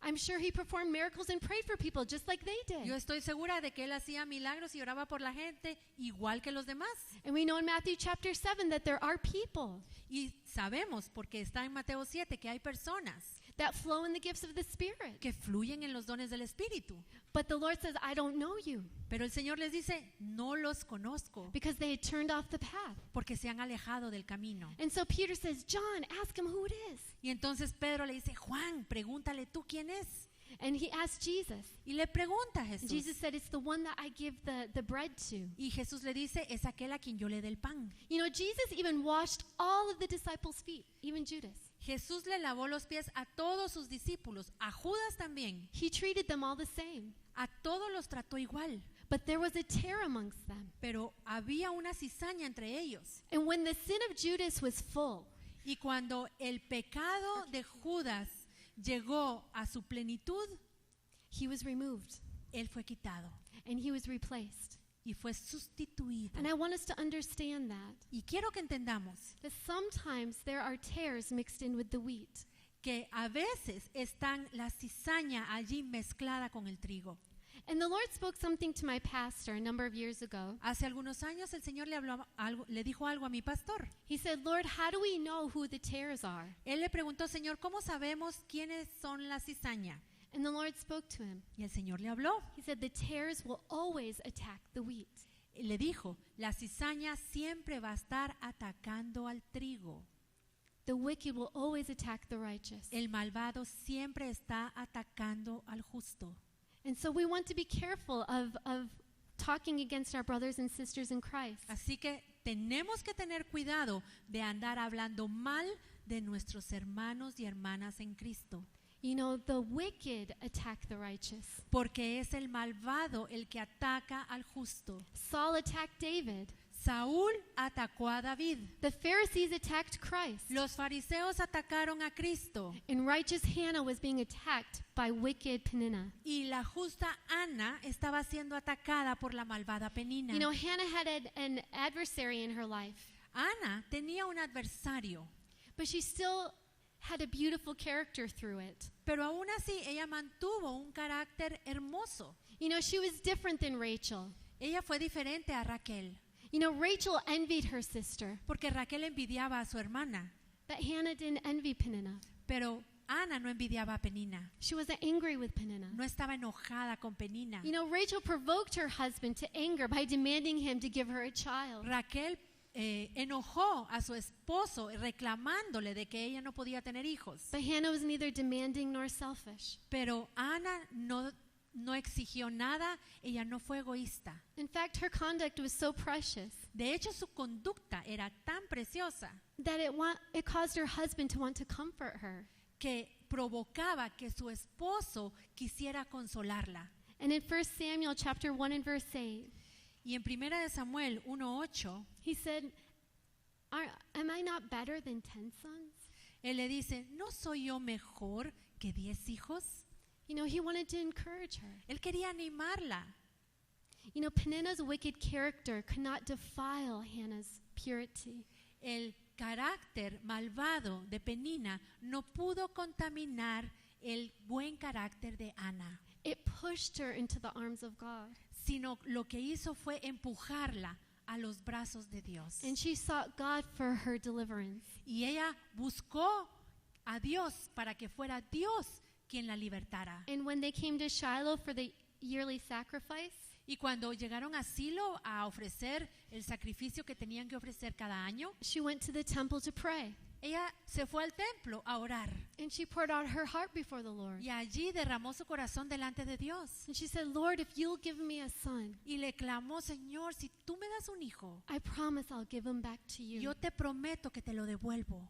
Speaker 1: I'm sure he performed miracles and prayed for people just like they did.
Speaker 2: Yo estoy segura de que él hacía milagros y oraba por la gente igual que los demás.
Speaker 1: And we know in Matthew chapter 7 that there are people
Speaker 2: Y sabemos, porque está en Mateo 7, que hay personas
Speaker 1: that flow in the gifts of the Spirit.
Speaker 2: que fluyen en los dones del Espíritu.
Speaker 1: But the Lord says, "I don't know you,"
Speaker 2: Pero el Señor les dice, no los conozco,
Speaker 1: because they had turned off the path.
Speaker 2: porque se han alejado del camino.
Speaker 1: And so Peter says, "John, ask him who it is."
Speaker 2: Y entonces Pedro le dice, Juan, pregúntale tú quién es.
Speaker 1: And he asked Jesus.
Speaker 2: Y le pregunta a
Speaker 1: And
Speaker 2: Jesús.
Speaker 1: Jesus said, "It's the one that I give the bread to."
Speaker 2: Y Jesús le dice, es aquel a quien yo le dé el pan.
Speaker 1: You know, Jesus even washed all of the disciples' feet, even Judas.
Speaker 2: Jesús le lavó los pies a todos sus discípulos, a Judas también.
Speaker 1: He treated them all the same.
Speaker 2: A todos los trató igual.
Speaker 1: But there was a tare amongst them.
Speaker 2: Pero había una cizaña entre ellos.
Speaker 1: And when the sin of Judas was full,
Speaker 2: Y cuando el pecado de Judas llegó a su plenitud,
Speaker 1: he was removed
Speaker 2: él fue quitado
Speaker 1: and he was replaced.
Speaker 2: y fue sustituido.
Speaker 1: And I want us to understand that
Speaker 2: Quiero que entendamos
Speaker 1: sometimes there are tares mixed in with the wheat.
Speaker 2: que a veces están la cizaña allí mezclada con el trigo.
Speaker 1: And the Lord spoke something to my pastor a number of years ago.
Speaker 2: Hace algunos años el Señor le dijo algo a mi pastor.
Speaker 1: He said, "Lord, how do we know who the tares are?"
Speaker 2: Él le preguntó, Señor, ¿cómo sabemos quiénes son la cizaña?
Speaker 1: And the Lord spoke to him.
Speaker 2: Y el Señor le habló.
Speaker 1: He said, "The tares will always attack the wheat."
Speaker 2: Y le dijo, la cizaña siempre va a estar atacando al trigo.
Speaker 1: The wicked will always attack the righteous.
Speaker 2: El malvado siempre está atacando al justo.
Speaker 1: And so we want to be careful of talking against our brothers and sisters in Christ.
Speaker 2: Así que tenemos que tener cuidado de andar hablando mal de nuestros hermanos y hermanas en Cristo.
Speaker 1: You know, the wicked attack the righteous.
Speaker 2: Porque es el malvado el que ataca al justo.
Speaker 1: Saul attacked David.
Speaker 2: Saúl atacó a David.
Speaker 1: The Pharisees attacked Christ.
Speaker 2: Los fariseos atacaron a Cristo.
Speaker 1: And righteous Hannah was being attacked by wicked Peninnah.
Speaker 2: Y la justa Ana estaba siendo atacada por la malvada Penina.
Speaker 1: You know, Hannah had an adversary in her life.
Speaker 2: Ana tenía un adversario,
Speaker 1: but she still had a beautiful character through it.
Speaker 2: pero aún así ella mantuvo un carácter hermoso.
Speaker 1: You know, she was different than Rachel.
Speaker 2: Ella fue diferente a Raquel,
Speaker 1: You know, Rachel envied her sister,
Speaker 2: porque Raquel envidiaba a su hermana,
Speaker 1: but Hannah didn't envy Peninnah.
Speaker 2: pero Ana no envidiaba a Penina,
Speaker 1: She wasn't angry with Peninnah.
Speaker 2: no estaba enojada con Penina.
Speaker 1: You know, Rachel provoked her husband to anger by demanding him to give her a child.
Speaker 2: Raquel enojó a su esposo reclamándole de que ella no podía tener hijos,
Speaker 1: But Hannah was neither demanding nor selfish.
Speaker 2: pero Ana no exigió nada, ella no fue egoísta.
Speaker 1: In fact, her conduct was so precious
Speaker 2: De hecho, su conducta era tan preciosa
Speaker 1: that it caused her husband to want to comfort her.
Speaker 2: que provocaba que su esposo quisiera consolarla.
Speaker 1: And in 1 Samuel chapter 1 and verse 8,
Speaker 2: Y en 1 de Samuel 1:8,
Speaker 1: he said, am I not better than 10 sons?
Speaker 2: él le dice, ¿no soy yo mejor que 10 hijos?
Speaker 1: You know, he wanted to encourage her.
Speaker 2: Él quería animarla.
Speaker 1: You know, Peninnah's wicked character could not defile Hannah's purity.
Speaker 2: El carácter malvado de Penina no pudo contaminar el buen carácter de Ana,
Speaker 1: It pushed her into the arms of God.
Speaker 2: sino lo que hizo fue empujarla a los brazos de Dios.
Speaker 1: And she sought God for her deliverance.
Speaker 2: Y ella buscó a Dios para que fuera Dios quien la libertara.
Speaker 1: And when they came to Shiloh for the yearly sacrifice,
Speaker 2: Y cuando llegaron a Silo a ofrecer el sacrificio que tenían que ofrecer cada año,
Speaker 1: she went to the temple to pray.
Speaker 2: ella se fue al templo a orar.
Speaker 1: And she poured out her heart before the Lord.
Speaker 2: Y allí derramó su corazón delante de Dios.
Speaker 1: And she said, Lord, if you'll give me a son,
Speaker 2: Y le clamó, Señor, si tú me das un hijo,
Speaker 1: I promise I'll give him back to you.
Speaker 2: yo te prometo que te lo devuelvo.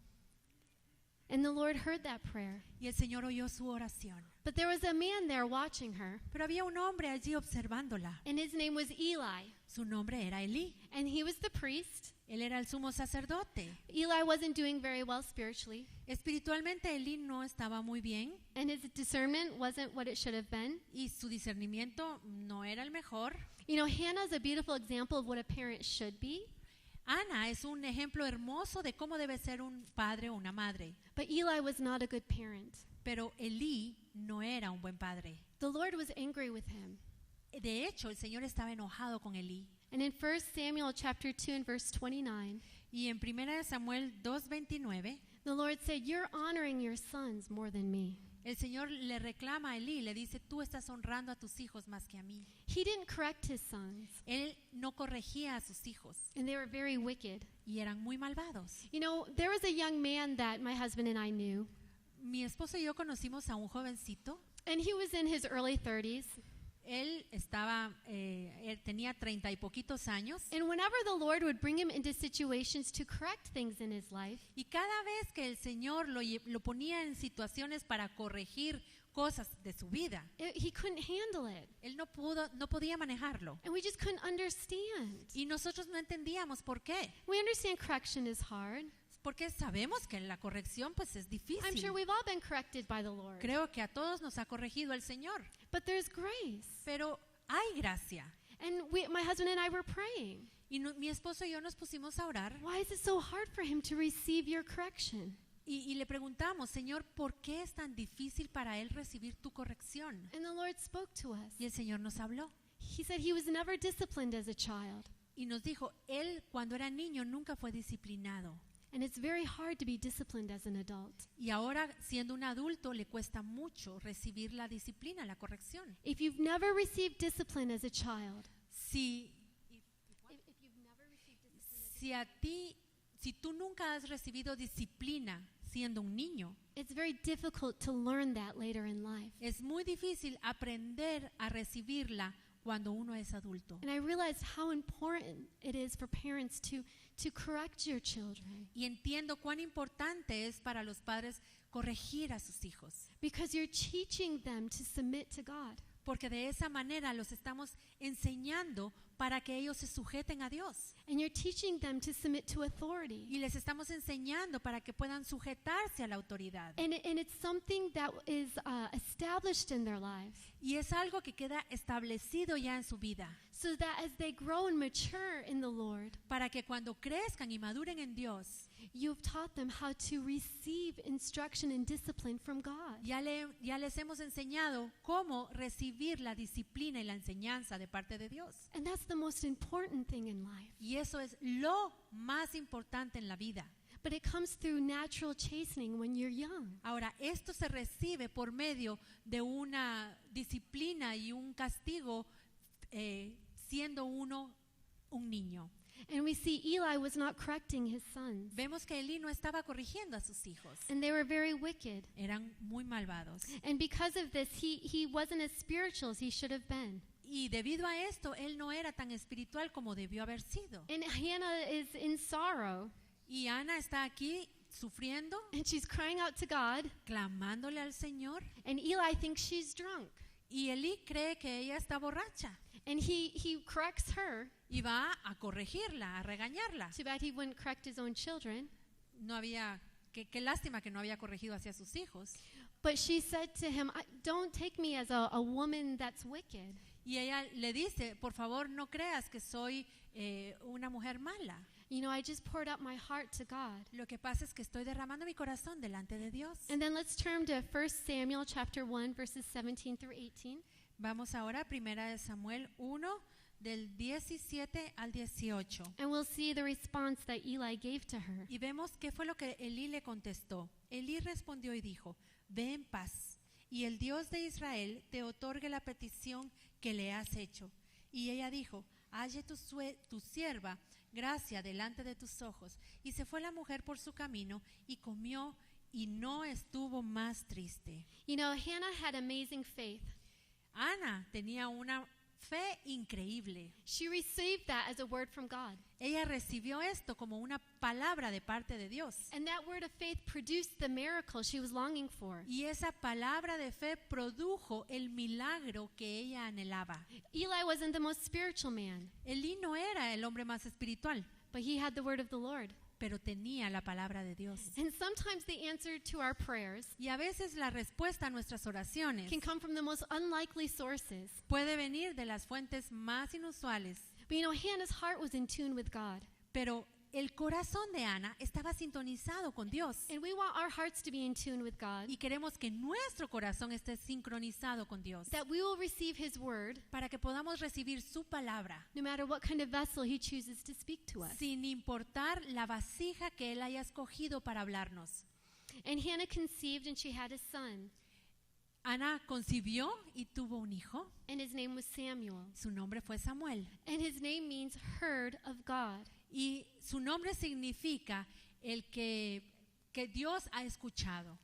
Speaker 1: And the Lord heard that prayer.
Speaker 2: Y el Señor oyó su oración.
Speaker 1: But there was a man there watching her,
Speaker 2: Pero había un hombre allí observándola.
Speaker 1: and his name was Eli.
Speaker 2: Su nombre era Elí.
Speaker 1: And he was the priest.
Speaker 2: Él era el sumo sacerdote.
Speaker 1: Eli wasn't doing very well spiritually,
Speaker 2: Espiritualmente Elí no estaba muy bien
Speaker 1: and his discernment wasn't what it should have been.
Speaker 2: y su discernimiento no era el mejor.
Speaker 1: You know, Hannah's a beautiful example of what a parent should be,
Speaker 2: Ana es un ejemplo hermoso de cómo debe ser un padre o una madre.
Speaker 1: but Eli was not a good parent.
Speaker 2: Pero Elí no era un buen padre.
Speaker 1: The Lord was angry with him.
Speaker 2: De hecho, el Señor estaba enojado con Elí.
Speaker 1: And in 1 Samuel chapter 2 and verse 29,
Speaker 2: Y en 1 Samuel 2:29,
Speaker 1: the Lord said, you're honoring your sons more than me.
Speaker 2: el Señor le reclama a Elí, le dice, tú estás honrando a tus hijos más que a mí.
Speaker 1: He didn't correct his sons,
Speaker 2: Él no corregía a sus hijos
Speaker 1: and they were very wicked.
Speaker 2: y eran muy malvados.
Speaker 1: You know, there was a young man that my husband and I knew,
Speaker 2: Mi esposo y yo conocimos a un jovencito.
Speaker 1: and he was in his early 30s.
Speaker 2: Él tenía 30 y poquitos años.
Speaker 1: And whenever the Lord would bring him into situations to correct things in his life,
Speaker 2: Y cada vez que el Señor lo ponía en situaciones para corregir cosas de su vida,
Speaker 1: he couldn't handle it.
Speaker 2: él no podía manejarlo.
Speaker 1: And we just couldn't understand.
Speaker 2: Y nosotros no entendíamos por qué.
Speaker 1: We understand correction is hard.
Speaker 2: Porque sabemos que la corrección pues es
Speaker 1: I'm
Speaker 2: difícil.
Speaker 1: sure we've all been corrected by the Lord.
Speaker 2: Creo que a todos nos ha corregido el Señor.
Speaker 1: But there's grace.
Speaker 2: Pero hay gracia.
Speaker 1: And my husband and I were praying.
Speaker 2: Y mi esposo y yo nos pusimos a orar
Speaker 1: Why is it so hard for him to receive your correction?
Speaker 2: y le preguntamos, Señor, ¿por qué es tan difícil para él recibir tu corrección?
Speaker 1: And the Lord spoke to us.
Speaker 2: Y el Señor nos habló
Speaker 1: He said he was never disciplined as a child.
Speaker 2: y nos dijo, él cuando era niño nunca fue disciplinado.
Speaker 1: And it's very hard to be disciplined as an adult.
Speaker 2: Y ahora, siendo un adulto, le cuesta mucho recibir la disciplina, la corrección.
Speaker 1: If you've never received discipline as a child,
Speaker 2: Si tú nunca has recibido disciplina siendo un niño,
Speaker 1: it's very difficult to learn that later in life.
Speaker 2: es muy difícil aprender a recibirla cuando uno es adulto.
Speaker 1: And I realized how important it is for parents to correct your children,
Speaker 2: Y entiendo cuán importante es para los padres corregir a sus hijos,
Speaker 1: because you're teaching them to submit to God.
Speaker 2: porque de esa manera los estamos enseñando para que ellos se sujeten a Dios.
Speaker 1: And you're teaching them to submit to authority.
Speaker 2: Y les estamos enseñando para que puedan sujetarse a la autoridad.
Speaker 1: And it's something that is established in their lives.
Speaker 2: Y es algo que queda establecido ya en su vida.
Speaker 1: So that as they grow and mature in the Lord,
Speaker 2: Para que cuando crezcan y maduren en Dios,
Speaker 1: you've taught them how to receive instruction and discipline from God.
Speaker 2: ya les hemos enseñado cómo recibir la disciplina y la enseñanza de parte de Dios.
Speaker 1: And that's the most important thing in life.
Speaker 2: Y eso es lo más importante en la vida.
Speaker 1: But it comes through natural chastening when you're young.
Speaker 2: Ahora, esto se recibe por medio de una disciplina y un castigo siendo uno un niño.
Speaker 1: And we see Eli was not correcting his sons.
Speaker 2: Vemos que Elí no estaba corrigiendo a sus hijos.
Speaker 1: And they were very wicked.
Speaker 2: Eran muy malvados.
Speaker 1: And because of this, he wasn't as spiritual as he should have been.
Speaker 2: Y debido a esto, él no era tan espiritual como debió haber sido.
Speaker 1: And Hannah is in sorrow.
Speaker 2: Y Ana está aquí sufriendo,
Speaker 1: And she's crying out to God.
Speaker 2: clamándole al Señor.
Speaker 1: And Eli thinks she's drunk.
Speaker 2: Y Elí cree que ella está borracha.
Speaker 1: And he corrects her.
Speaker 2: Y va a corregirla, a regañarla.
Speaker 1: Too bad he wouldn't correct his own children.
Speaker 2: No había, qué lástima que no había corregido hacia sus hijos.
Speaker 1: But she said to him, don't take me as a woman that's wicked.
Speaker 2: Y ella le dice, por favor, no creas que soy una mujer mala.
Speaker 1: You know, I just poured out my heart to God.
Speaker 2: Lo que pasa es que estoy derramando mi corazón delante de Dios.
Speaker 1: And then let's turn to 1 Samuel chapter 1, verses 17 through 18.
Speaker 2: Vamos ahora a 1 Samuel 1, del 17 al 18.
Speaker 1: And we'll see the response that Eli gave to her.
Speaker 2: Y vemos qué fue lo que Elí le contestó. Elí respondió y dijo, ve en paz, y el Dios de Israel te otorgue la petición que le has hecho. Y ella dijo, halle tu sierva gracia delante de tus ojos. Y se fue la mujer por su camino y comió y no estuvo más triste.
Speaker 1: You know, Hannah had amazing faith.
Speaker 2: Ana tenía una fe increíble.
Speaker 1: She received that as a word from God.
Speaker 2: Ella recibió esto como una palabra de parte de Dios.
Speaker 1: And that word of faith produced the miracle she was longing for.
Speaker 2: Y esa palabra de fe produjo el milagro que ella anhelaba.
Speaker 1: Eli wasn't the most spiritual man,
Speaker 2: Elí no era el hombre más espiritual,
Speaker 1: but he had the word of the Lord.
Speaker 2: pero tenía la palabra de Dios.
Speaker 1: And sometimes the answer to our prayers
Speaker 2: Y a veces la respuesta a nuestras oraciones
Speaker 1: can come from the most unlikely sources.
Speaker 2: puede venir de las fuentes más inusuales.
Speaker 1: But you know, Hannah's heart was in tune with God.
Speaker 2: Pero el corazón de Ana estaba sintonizado con Dios.
Speaker 1: And we want our hearts to be in tune with God,
Speaker 2: Y queremos que nuestro corazón esté sincronizado con Dios,
Speaker 1: that we will receive his word
Speaker 2: para que podamos recibir su palabra,
Speaker 1: no matter what kind of vessel he chooses to speak to us.
Speaker 2: sin importar la vasija que Él haya escogido para hablarnos.
Speaker 1: And Hannah conceived and she had a son,
Speaker 2: Ana concibió y tuvo un hijo.
Speaker 1: and his name was Samuel.
Speaker 2: Su nombre fue Samuel.
Speaker 1: And his name means heard of God.
Speaker 2: Y su nombre significa el que Dios ha escuchado,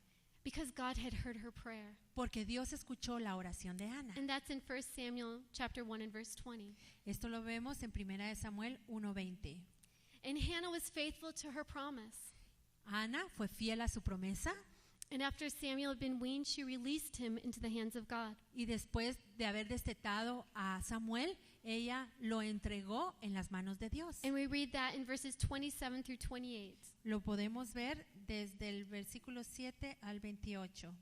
Speaker 1: Because God had heard her prayer.
Speaker 2: porque Dios escuchó la oración de Ana.
Speaker 1: And that's in 1 Samuel chapter 1 and verse 20.
Speaker 2: Esto lo vemos en 1 Samuel 1:20.
Speaker 1: And Hannah was faithful to her promise.
Speaker 2: Ana fue fiel a su promesa
Speaker 1: And after Samuel had been weaned, she released him into the hands of God.
Speaker 2: y después de haber destetado a Samuel, ella lo entregó en las manos de Dios.
Speaker 1: And we read that in verses 27 through 28.
Speaker 2: Lo podemos ver desde el versículo 7 al 28.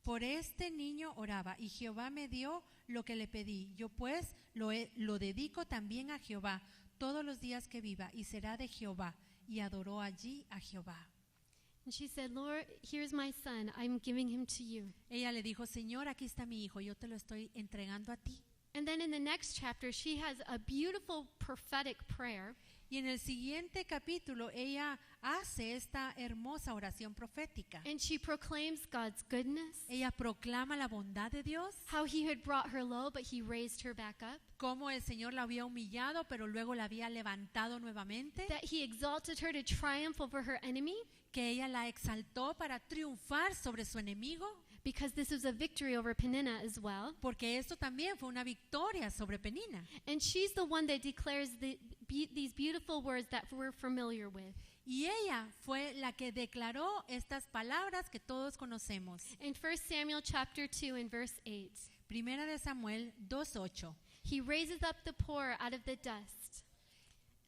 Speaker 2: Por este niño oraba y Jehová me dio lo que le pedí. Yo pues lo dedico también a Jehová todos los días que viva y será de Jehová. Y adoró allí a Jehová.
Speaker 1: And she said, Lord, here's my son. I'm giving him to you.
Speaker 2: Ella le dijo, Señor, aquí está mi hijo, yo te lo estoy entregando a ti.
Speaker 1: And then in the next chapter, she has a beautiful prophetic prayer.
Speaker 2: Y en el siguiente capítulo ella hace esta hermosa oración profética.
Speaker 1: And she proclaims God's goodness,
Speaker 2: Ella proclama la bondad de Dios,
Speaker 1: how he had brought her low, but he raised her back up,
Speaker 2: cómo el Señor la había humillado, pero luego la había levantado nuevamente,
Speaker 1: that he exalted her to triumph over her enemy,
Speaker 2: que ella la exaltó para triunfar sobre su enemigo,
Speaker 1: because this was a victory over Peninnah as well.
Speaker 2: porque esto también fue una victoria sobre Penina.
Speaker 1: And she's the one that declares these beautiful words that we're familiar with.
Speaker 2: Y ella fue la que declaró estas palabras que todos conocemos.
Speaker 1: In 1 Samuel chapter 2 and verse 8.
Speaker 2: Primera de Samuel 2:8.
Speaker 1: He raises up the poor out of the dust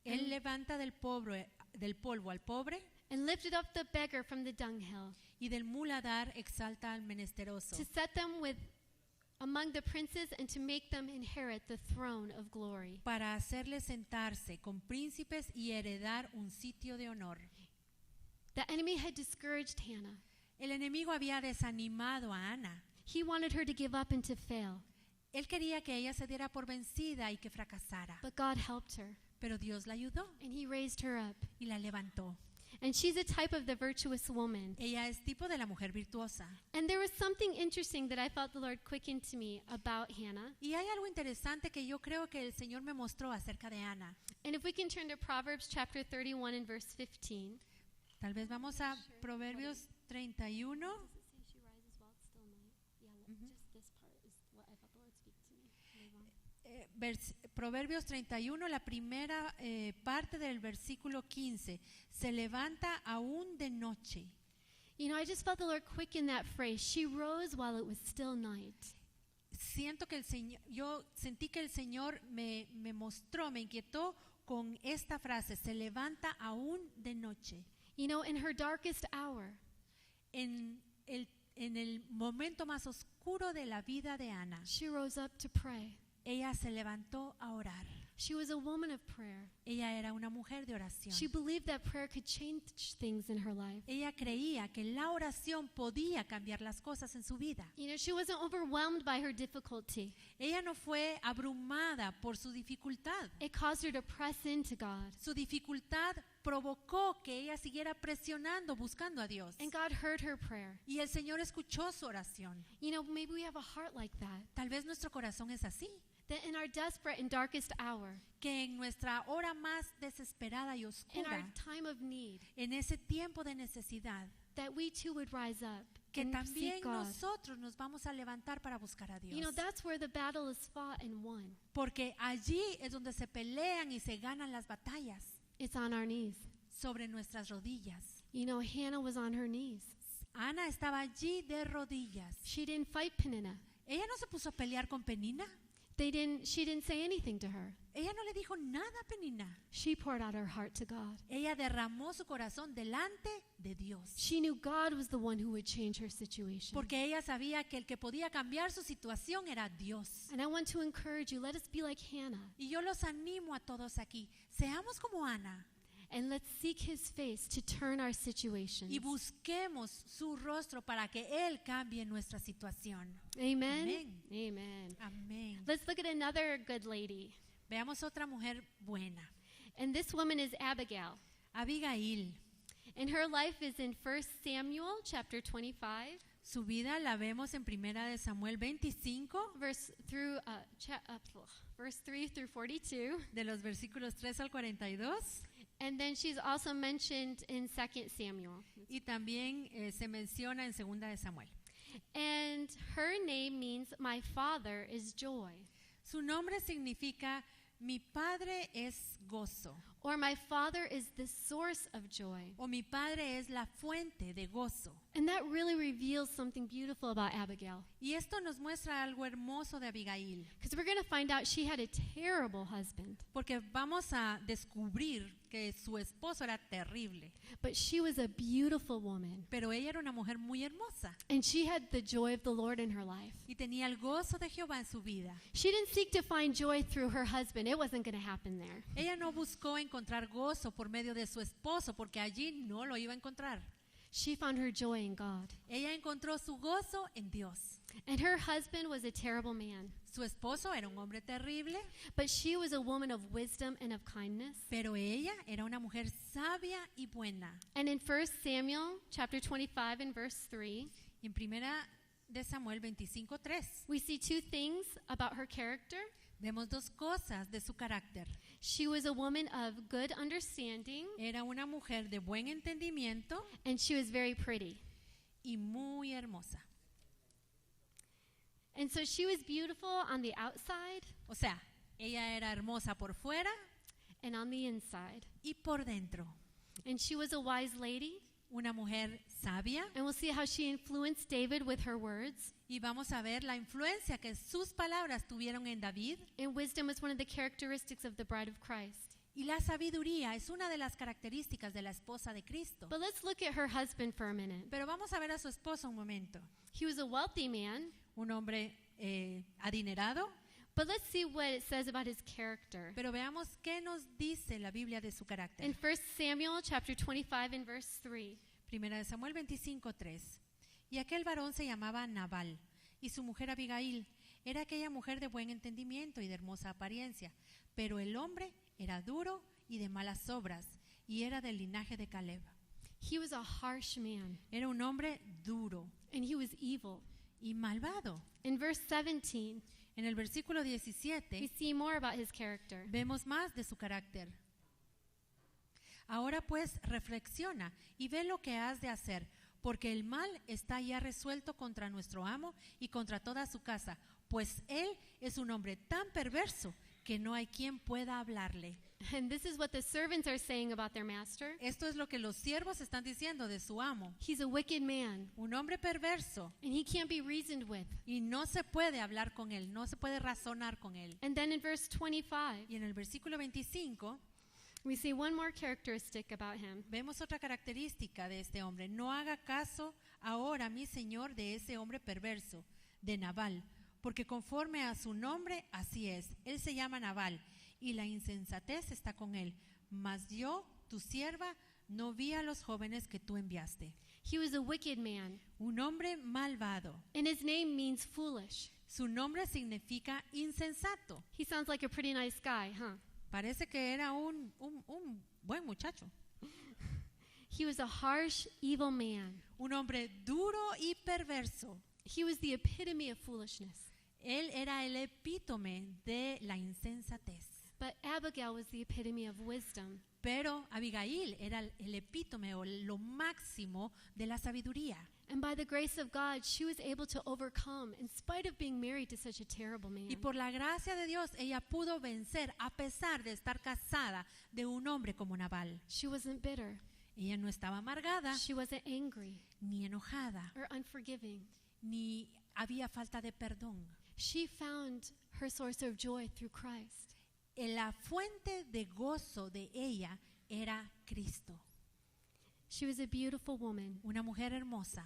Speaker 2: Él levanta del polvo al pobre
Speaker 1: and lifted up the beggar from the dunghill
Speaker 2: y del muladar exalta al menesteroso,
Speaker 1: to set them with among the princes and to make them inherit the throne of glory.
Speaker 2: para hacerle sentarse con príncipes y heredar un sitio de honor.
Speaker 1: The enemy had discouraged Hannah.
Speaker 2: El enemigo había desanimado a Ana.
Speaker 1: He wanted her to give up and to fail,
Speaker 2: Él quería que ella se diera por vencida y que fracasara,
Speaker 1: but God helped her
Speaker 2: pero Dios la ayudó
Speaker 1: and he raised her up.
Speaker 2: y la levantó.
Speaker 1: And she's a type of the virtuous woman.
Speaker 2: Ella es tipo de la mujer virtuosa.
Speaker 1: And there was something interesting that I felt the Lord quickened to me about Hannah.
Speaker 2: Y hay algo interesante que yo creo que el Señor me mostró acerca de Ana.
Speaker 1: And if we can turn to Proverbs chapter 31 and verse 15.
Speaker 2: Tal vez vamos a Proverbios 31. Proverbios 31, la primera parte del versículo 15. Se levanta aún de noche.
Speaker 1: You know, I just felt the Lord quicken that phrase. She rose while it was still night.
Speaker 2: Siento que yo sentí que el Señor me mostró, me inquietó con esta frase, se levanta aún de noche.
Speaker 1: You know, in her darkest hour,
Speaker 2: En el momento más oscuro de la vida de Ana,
Speaker 1: she rose up to pray.
Speaker 2: ella se levantó a orar.
Speaker 1: She was a woman of prayer.
Speaker 2: Ella era una mujer de oración.
Speaker 1: She believed that prayer could change things in her life.
Speaker 2: Ella creía que la oración podía cambiar las cosas en su vida.
Speaker 1: You know, she wasn't overwhelmed by her difficulty.
Speaker 2: Ella no fue abrumada por su dificultad.
Speaker 1: It caused her to press into God.
Speaker 2: Su dificultad provocó que ella siguiera presionando, buscando a Dios.
Speaker 1: And God heard her prayer.
Speaker 2: Y el Señor escuchó su oración.
Speaker 1: You know, maybe we have a heart like that.
Speaker 2: Tal vez nuestro corazón es así,
Speaker 1: That in our desperate and darkest hour,
Speaker 2: que en nuestra hora más desesperada y
Speaker 1: in our
Speaker 2: oscura,
Speaker 1: time of need,
Speaker 2: en ese tiempo de necesidad,
Speaker 1: that we too would rise up
Speaker 2: que
Speaker 1: and
Speaker 2: también
Speaker 1: seek God.
Speaker 2: nosotros nos vamos a levantar para buscar a
Speaker 1: You know,
Speaker 2: Dios.
Speaker 1: that's where the battle is fought and won.
Speaker 2: Porque allí es donde se pelean y se ganan las batallas,
Speaker 1: It's on our knees.
Speaker 2: sobre nuestras rodillas.
Speaker 1: You know, Hannah was on her knees.
Speaker 2: Ana estaba allí de rodillas.
Speaker 1: She didn't fight Peninnah.
Speaker 2: Ella no se puso a pelear con Penina.
Speaker 1: She didn't say anything to her.
Speaker 2: Ella no le dijo nada a Penina.
Speaker 1: She poured out her heart to God.
Speaker 2: Ella derramó su corazón delante de Dios.
Speaker 1: She knew God was the one who would change her situation.
Speaker 2: Porque ella sabía que el que podía cambiar su situación era Dios.
Speaker 1: And I want to encourage you, let us be like Hannah.
Speaker 2: Y yo los animo a todos aquí. Seamos como Ana
Speaker 1: And let's seek his face to turn our situations.
Speaker 2: y busquemos su rostro para que Él cambie nuestra situación.
Speaker 1: Amen?
Speaker 2: Amén.
Speaker 1: Amen.
Speaker 2: Amén.
Speaker 1: Let's look at another good lady.
Speaker 2: Veamos otra mujer buena.
Speaker 1: And this woman is Abigail.
Speaker 2: Abigail.
Speaker 1: And her life is in 1 Samuel chapter 25,
Speaker 2: Su vida la vemos en Primera de Samuel 25,
Speaker 1: verse 3 through 42.
Speaker 2: de los versículos 3 al 42.
Speaker 1: And then she's also mentioned in 2 Samuel.
Speaker 2: Y también se menciona en Segunda de Samuel.
Speaker 1: And her name means my father is joy,
Speaker 2: Su nombre significa mi padre es gozo,
Speaker 1: or my father is the source of joy.
Speaker 2: o mi padre es la fuente de gozo.
Speaker 1: And that really reveals something beautiful about Abigail.
Speaker 2: Y esto nos muestra algo hermoso de Abigail,
Speaker 1: Because we're going to find out she had a terrible husband,
Speaker 2: porque vamos a descubrir que su esposo era terrible,
Speaker 1: but she was a beautiful woman.
Speaker 2: pero ella era una mujer muy hermosa
Speaker 1: And she had the joy of the Lord in her life.
Speaker 2: y tenía el gozo de Jehová en su vida.
Speaker 1: She didn't seek to find joy through her husband. It wasn't going to happen there.
Speaker 2: Ella no buscó encontrar gozo por medio de su esposo, porque allí no lo iba a encontrar.
Speaker 1: She found her joy in God.
Speaker 2: Ella encontró su gozo en Dios.
Speaker 1: And her husband was a terrible man.
Speaker 2: Su esposo era un hombre terrible,
Speaker 1: But she was a woman of wisdom and of kindness.
Speaker 2: pero ella era una mujer sabia y buena.
Speaker 1: And in 1 Samuel chapter 25 and verse 3,
Speaker 2: En Primera de Samuel 25:3
Speaker 1: we see two things about her character.
Speaker 2: vemos dos cosas de su carácter.
Speaker 1: She was a woman of good understanding,
Speaker 2: Era una mujer de buen entendimiento
Speaker 1: and she was very pretty.
Speaker 2: y muy hermosa.
Speaker 1: And so she was beautiful on the outside
Speaker 2: O sea, ella era hermosa por fuera
Speaker 1: and on the inside.
Speaker 2: y por dentro.
Speaker 1: And she was a wise lady,
Speaker 2: una mujer sabia,
Speaker 1: and we'll see how she influenced David with her words.
Speaker 2: y vamos a ver la influencia que sus palabras tuvieron en David.
Speaker 1: And wisdom is one of the characteristics of the bride of Christ.
Speaker 2: Y la sabiduría es una de las características de la esposa de Cristo.
Speaker 1: But let's look at her husband for a minute.
Speaker 2: Pero vamos a ver a su esposo un momento.
Speaker 1: He was a wealthy man,
Speaker 2: Un hombre adinerado,
Speaker 1: but let's see what it says about his character.
Speaker 2: pero veamos qué nos dice la Biblia de su carácter.
Speaker 1: In 1 Samuel chapter 25 and verse 3.
Speaker 2: Primera de Samuel 25:3. Y aquel varón se llamaba Nabal, y su mujer Abigail. Era aquella mujer de buen entendimiento y de hermosa apariencia, pero el hombre era duro y de malas obras, y era del linaje de Caleb.
Speaker 1: He was a harsh man,
Speaker 2: Era un hombre duro
Speaker 1: and he was evil.
Speaker 2: y malvado.
Speaker 1: In verse 17,
Speaker 2: En el versículo
Speaker 1: we
Speaker 2: 17
Speaker 1: see more about his character.
Speaker 2: vemos más de su carácter. Ahora pues reflexiona y ve lo que has de hacer, porque el mal está ya resuelto contra nuestro amo y contra toda su casa, pues él es un hombre tan perverso que no hay quien pueda hablarle.
Speaker 1: And this is what the servants are saying about their master.
Speaker 2: Esto es lo que los siervos están diciendo de su amo.
Speaker 1: He's a wicked man,
Speaker 2: Un hombre perverso,
Speaker 1: and he can't be reasoned with.
Speaker 2: y no se puede hablar con él, no se puede razonar con él.
Speaker 1: And then in verse 25,
Speaker 2: Y en el versículo 25
Speaker 1: we see one more characteristic about him.
Speaker 2: vemos otra característica de este hombre. No haga caso ahora, mi señor, de ese hombre perverso, de Nabal, porque conforme a su nombre, así es. Él se llama Nabal, y la insensatez está con él. Mas yo, tu sierva, no vi a los jóvenes que tú enviaste.
Speaker 1: He was a wicked man,
Speaker 2: Un hombre malvado.
Speaker 1: and his name means foolish.
Speaker 2: Su nombre significa insensato.
Speaker 1: He sounds like a pretty nice guy, huh?
Speaker 2: Parece que era un buen muchacho.
Speaker 1: He was a harsh, evil man.
Speaker 2: Un hombre duro y perverso.
Speaker 1: He was the epitome of foolishness.
Speaker 2: Él era el epítome de la insensatez.
Speaker 1: But Abigail was the epitome of wisdom.
Speaker 2: Pero Abigail era el epítome o lo máximo de la sabiduría.
Speaker 1: And by the grace of God, she was able to overcome in spite of being married to such a terrible man.
Speaker 2: Y por la gracia de Dios, ella pudo vencer a pesar de estar casada de un hombre como Nabal.
Speaker 1: She wasn't bitter.
Speaker 2: Ella no estaba amargada,
Speaker 1: She wasn't angry
Speaker 2: ni enojada,
Speaker 1: or unforgiving.
Speaker 2: ni había falta de perdón.
Speaker 1: She found her source of joy through Christ.
Speaker 2: La fuente de gozo de ella era Cristo.
Speaker 1: She was a beautiful woman,
Speaker 2: Una mujer hermosa.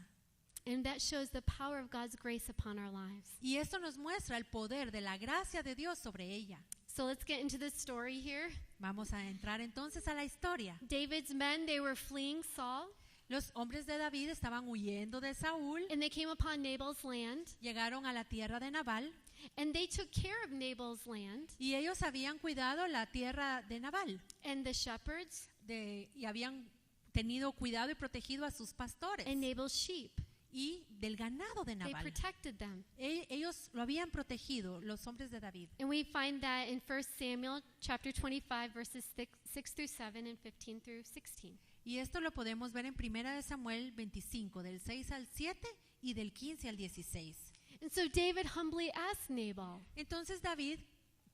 Speaker 1: and that shows the power of God's grace upon our lives.
Speaker 2: Y esto nos muestra el poder de la gracia de Dios sobre ella.
Speaker 1: So let's get into the story here.
Speaker 2: Vamos a entrar entonces a la historia.
Speaker 1: David's men, they were fleeing Saul,
Speaker 2: Los hombres de David estaban huyendo de Saúl,
Speaker 1: and they came upon Nabal's land,
Speaker 2: llegaron a la tierra de Nabal,
Speaker 1: and they took care of Nabal's land,
Speaker 2: y ellos habían cuidado la tierra de Nabal,
Speaker 1: and the shepherds,
Speaker 2: y habían tenido cuidado y protegido a sus pastores
Speaker 1: and Nabal's sheep.
Speaker 2: y del ganado de
Speaker 1: They
Speaker 2: Nabal.
Speaker 1: protected them.
Speaker 2: Ellos lo habían protegido, los hombres de David.
Speaker 1: And we find that in 1 Samuel chapter 25, verses 6 through 7 and 15 through 16.
Speaker 2: Y esto lo podemos ver en 1 de Samuel 25, del 6 al 7 y del 15 al 16.
Speaker 1: And so David humbly asked Nabal,
Speaker 2: Entonces David,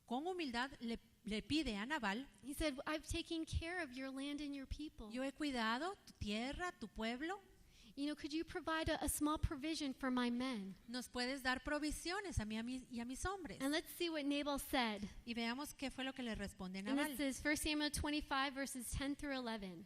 Speaker 2: con humildad, le pide a Nabal:
Speaker 1: he said, I've taken care of your land and your people.
Speaker 2: yo he cuidado tu tierra, tu pueblo.
Speaker 1: You know, could you provide a small provision for my men?
Speaker 2: ¿Nos puedes dar provisiones a mí y a mis hombres?
Speaker 1: And let's see what Nabal said.
Speaker 2: Y veamos qué fue lo que le responde
Speaker 1: And
Speaker 2: Nabal.
Speaker 1: this is 1 Samuel 25, verses 10 through 11.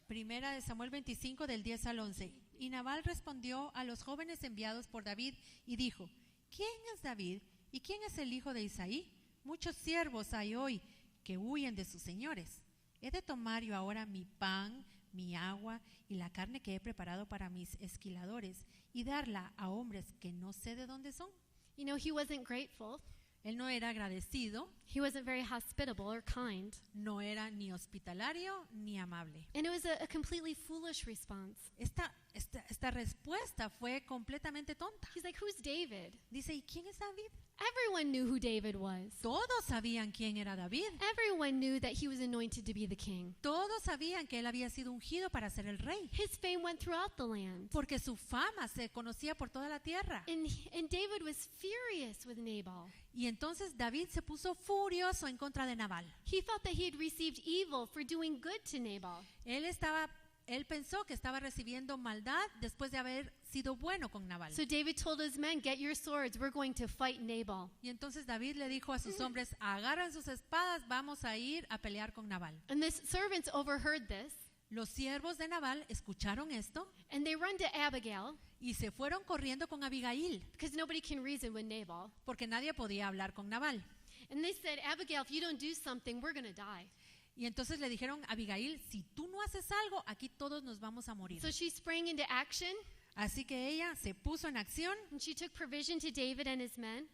Speaker 2: Primera de Samuel 25, del 10 al 11. Y Nabal respondió a los jóvenes enviados por David y dijo: ¿quién es David y quién es el hijo de Isaí? Muchos siervos hay hoy que huyen de sus señores. ¿He de tomar yo ahora mi pan, mi agua y la carne que he preparado para mis esquiladores y darla a hombres que no sé de dónde son?
Speaker 1: You know, he wasn't grateful.
Speaker 2: Él no era agradecido,
Speaker 1: He wasn't very hospitable or kind.
Speaker 2: no era ni hospitalario ni amable.
Speaker 1: And it was a completely foolish response.
Speaker 2: Esta respuesta fue completamente tonta.
Speaker 1: He's like, who's David?
Speaker 2: Dice: ¿y quién es David?
Speaker 1: Everyone knew who David was.
Speaker 2: Todos sabían quién era David.
Speaker 1: Everyone knew that he was anointed to be the king.
Speaker 2: Todos sabían que él había sido ungido para ser el rey,
Speaker 1: His fame went throughout the land.
Speaker 2: porque su fama se conocía por toda la tierra.
Speaker 1: And David was furious with Nabal.
Speaker 2: Y entonces David se puso furioso en contra de Nabal.
Speaker 1: He felt that he had received evil for doing good to Nabal.
Speaker 2: Él estaba él pensó que estaba recibiendo maldad después de haber sido bueno con Nabal.
Speaker 1: So David told his men, "Get your swords. We're going to fight Nabal."
Speaker 2: Y entonces David le dijo a sus hombres, agarran sus espadas, vamos a ir a pelear con Nabal.
Speaker 1: And the servants overheard this,
Speaker 2: Los siervos de Nabal escucharon esto
Speaker 1: and they run to Abigail
Speaker 2: y se fueron corriendo con Abigail,
Speaker 1: because nobody can reason with Nabal.
Speaker 2: porque nadie podía hablar con Nabal.
Speaker 1: And they said, "Abigail, if you don't do something, we're going to die."
Speaker 2: Y entonces le dijeron a Abigail, si tú no haces algo, aquí todos nos vamos a morir.
Speaker 1: So she sprang into action,
Speaker 2: Así que ella se puso en acción,
Speaker 1: and she took provision to David and his men,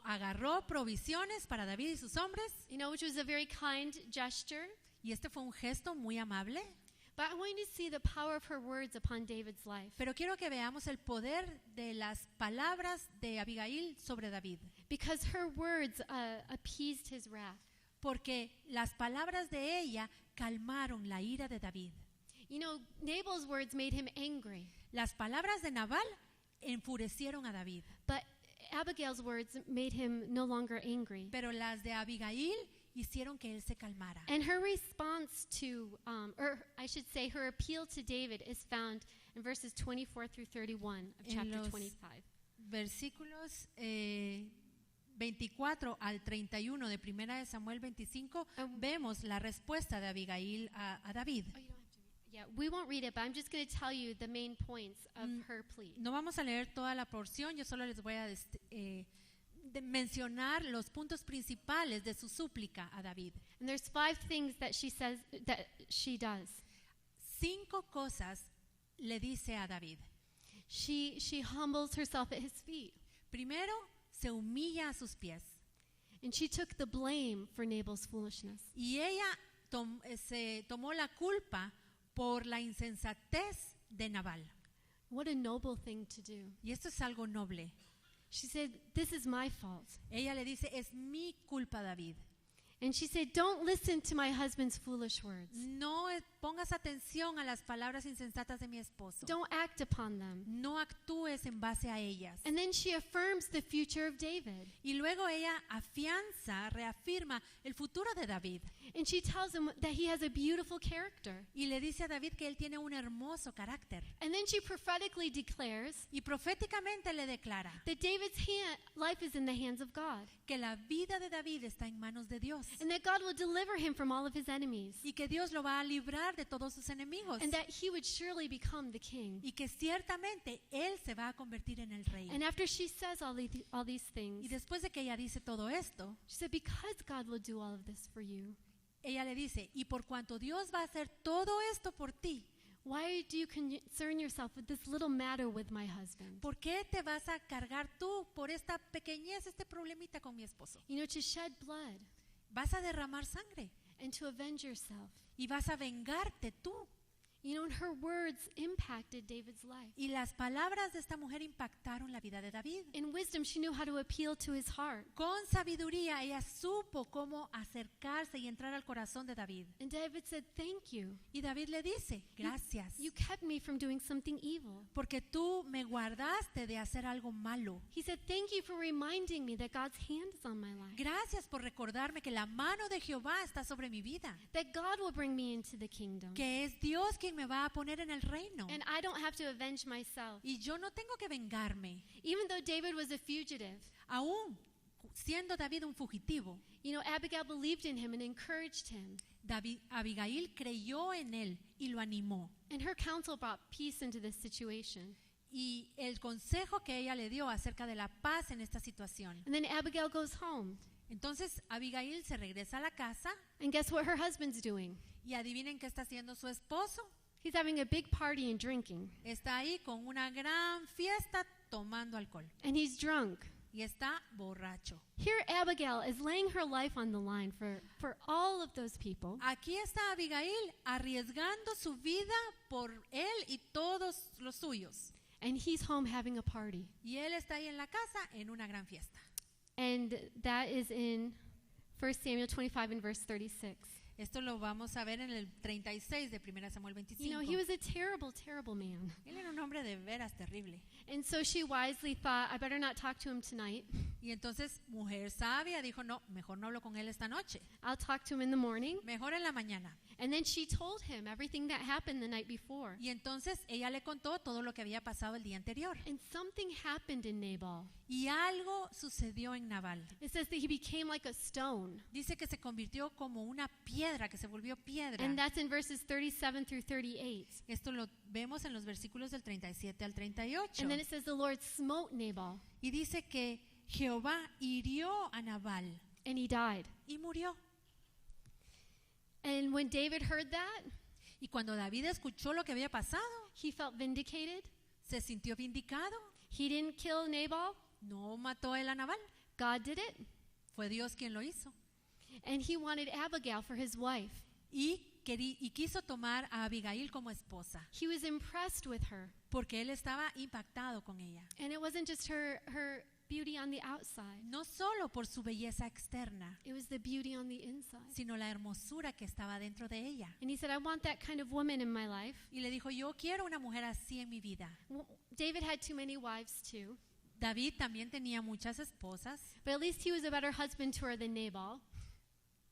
Speaker 2: agarró provisiones para David y sus hombres,
Speaker 1: which was a very kind gesture.
Speaker 2: y este fue un gesto muy amable.
Speaker 1: But I want you to see the power of her words upon David's life.
Speaker 2: Pero quiero que veamos el poder de las palabras de Abigail sobre David,
Speaker 1: Because her words appeased his wrath.
Speaker 2: porque las palabras de ella calmaron la ira de David.
Speaker 1: Nabal's words made him angry,
Speaker 2: Las palabras de Nabal enfurecieron a David,
Speaker 1: but Abigail's words made him no longer angry.
Speaker 2: pero las de Abigail hicieron que él se calmara.
Speaker 1: And her response to, or I should say, her appeal to David is found in verses 24 through 31 of
Speaker 2: En
Speaker 1: chapter
Speaker 2: los
Speaker 1: 25.
Speaker 2: Versículos 24 al 31 de 1 de Samuel 25, vemos la respuesta de Abigail a David.
Speaker 1: Oh, you don't have to read it. Yeah, we won't read it, but I'm just going to tell you the main points of her plea.
Speaker 2: No vamos a leer toda la porción, yo solo les voy a mencionar los puntos principales de su súplica a David.
Speaker 1: And there's 5 things that she says that she does.
Speaker 2: 5 cosas le dice a David.
Speaker 1: She humbles herself at his feet,
Speaker 2: Primero, se humilla a sus pies.
Speaker 1: and she took the blame for Nabal's foolishness.
Speaker 2: Y ella se tomó la culpa por la insensatez de Nabal.
Speaker 1: What a noble thing to do.
Speaker 2: Y esto es algo noble.
Speaker 1: She said, "This is my fault."
Speaker 2: Ella le dice, es mi culpa, David.
Speaker 1: And she said, "Don't listen to my husband's foolish words.
Speaker 2: No pongas atención a las palabras insensatas de mi esposo.
Speaker 1: Don't act upon them."
Speaker 2: No actúes en base a ellas.
Speaker 1: And then she affirms the future of David.
Speaker 2: Y luego ella reafirma el futuro de David.
Speaker 1: And she tells him that he has a beautiful character.
Speaker 2: Y le dice a David que él tiene un hermoso carácter.
Speaker 1: And then she prophetically declares
Speaker 2: Y proféticamente le declara
Speaker 1: that David's life is in the hands of God,
Speaker 2: que la vida de David está en manos de Dios.
Speaker 1: and that God will deliver him from all of his enemies,
Speaker 2: Y que Dios lo va a librar de todos sus enemigos.
Speaker 1: and that he would surely become the king.
Speaker 2: Y que ciertamente él se va a convertir en el rey.
Speaker 1: And after she says all these
Speaker 2: Y
Speaker 1: things,
Speaker 2: después de que ella dice todo esto,
Speaker 1: she said, "Because God will do all of this for you,
Speaker 2: ella le dice, y por cuanto Dios va a hacer todo esto por ti,
Speaker 1: why do you concern yourself with this little matter with my husband?"
Speaker 2: ¿por qué te vas a cargar tú por esta pequeñez, este problemita con mi esposo?
Speaker 1: To shed blood
Speaker 2: Vas a derramar sangre
Speaker 1: and to avenge yourself.
Speaker 2: y vas a vengarte tú.
Speaker 1: And her words impacted David's life.
Speaker 2: Y las palabras de esta mujer impactaron la vida de David.
Speaker 1: In wisdom, she knew how to appeal to his heart.
Speaker 2: Con sabiduría ella supo cómo acercarse y entrar al corazón de David.
Speaker 1: And David said, "Thank you.
Speaker 2: Y David le dice, gracias,
Speaker 1: You kept me from doing something evil."
Speaker 2: porque tú me guardaste de hacer algo malo.
Speaker 1: He said, "Thank you for reminding me that God's hand is on my life.
Speaker 2: Gracias por recordarme que la mano de Jehová está sobre mi vida,
Speaker 1: That God will bring me into the kingdom.
Speaker 2: que es Dios quien me va a poner en el reino.
Speaker 1: And I don't have to avenge myself."
Speaker 2: Y yo no tengo que vengarme.
Speaker 1: Even though David was a fugitive,
Speaker 2: Aún siendo David un fugitivo,
Speaker 1: Abigail believed in him and encouraged him.
Speaker 2: Abigail creyó en él y lo animó.
Speaker 1: And her counsel brought peace into this situation.
Speaker 2: Y el consejo que ella le dio acerca de la paz en esta situación.
Speaker 1: And then Abigail goes home.
Speaker 2: Entonces Abigail se regresa a la casa
Speaker 1: And guess what her husband's doing?
Speaker 2: y adivinen qué está haciendo su esposo.
Speaker 1: He's having a big party and drinking.
Speaker 2: Está ahí con una gran fiesta tomando alcohol
Speaker 1: And he's drunk.
Speaker 2: y está borracho.
Speaker 1: Here Abigail is laying her life on the line for all of those people.
Speaker 2: Aquí está Abigail arriesgando su vida por él y todos los suyos.
Speaker 1: And he's home having a party.
Speaker 2: Y él está ahí en la casa en una gran fiesta.
Speaker 1: And that is in 1 Samuel 25 and verse 36.
Speaker 2: Esto lo vamos a ver en el 36 de 1 Samuel 25.
Speaker 1: You know, he was a terrible, terrible man.
Speaker 2: Él era un hombre de veras terrible.
Speaker 1: And so she wisely thought, I better not talk to him tonight.
Speaker 2: Y entonces, mujer sabia dijo, no, mejor no hablo con él esta noche.
Speaker 1: I'll talk to him in the morning.
Speaker 2: Mejor en la mañana.
Speaker 1: And then she told him everything that happened the night before.
Speaker 2: Y entonces ella le contó todo lo que había pasado el día anterior.
Speaker 1: And something happened in Nabal.
Speaker 2: Y algo sucedió en Nabal.
Speaker 1: It says that he became like a stone.
Speaker 2: Dice que se convirtió como una piedra, que se volvió piedra.
Speaker 1: And that's in verses 37 through 38.
Speaker 2: Esto lo vemos en los versículos del 37 al 38.
Speaker 1: And then it says the Lord smote Nabal,
Speaker 2: Y dice que Jehová hirió a Nabal
Speaker 1: and he died.
Speaker 2: y murió.
Speaker 1: And when David heard that,
Speaker 2: Y cuando David escuchó lo que había pasado,
Speaker 1: he felt vindicated.
Speaker 2: se sintió vindicado.
Speaker 1: He didn't kill Nabal.
Speaker 2: No mató él a Nabal.
Speaker 1: God did it.
Speaker 2: Fue Dios quien lo hizo.
Speaker 1: And he wanted Abigail for his wife.
Speaker 2: Y quiso tomar a Abigail como esposa,
Speaker 1: He was impressed with her.
Speaker 2: porque él estaba impactado con ella.
Speaker 1: And it wasn't just her beauty on the outside.
Speaker 2: No solo por su belleza externa,
Speaker 1: It was the beauty on the inside.
Speaker 2: sino la hermosura que estaba dentro de ella.
Speaker 1: And he said, I want that kind of woman in my life.
Speaker 2: Y le dijo, yo quiero una mujer así en mi vida.
Speaker 1: David had too many wives too.
Speaker 2: David también tenía muchas esposas,
Speaker 1: But at least he was a better husband to her than Nabal.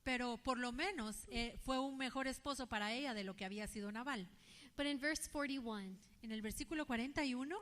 Speaker 2: pero por lo menos fue un mejor esposo para ella de lo que había sido Nabal.
Speaker 1: But in verse 41,
Speaker 2: En el versículo 41,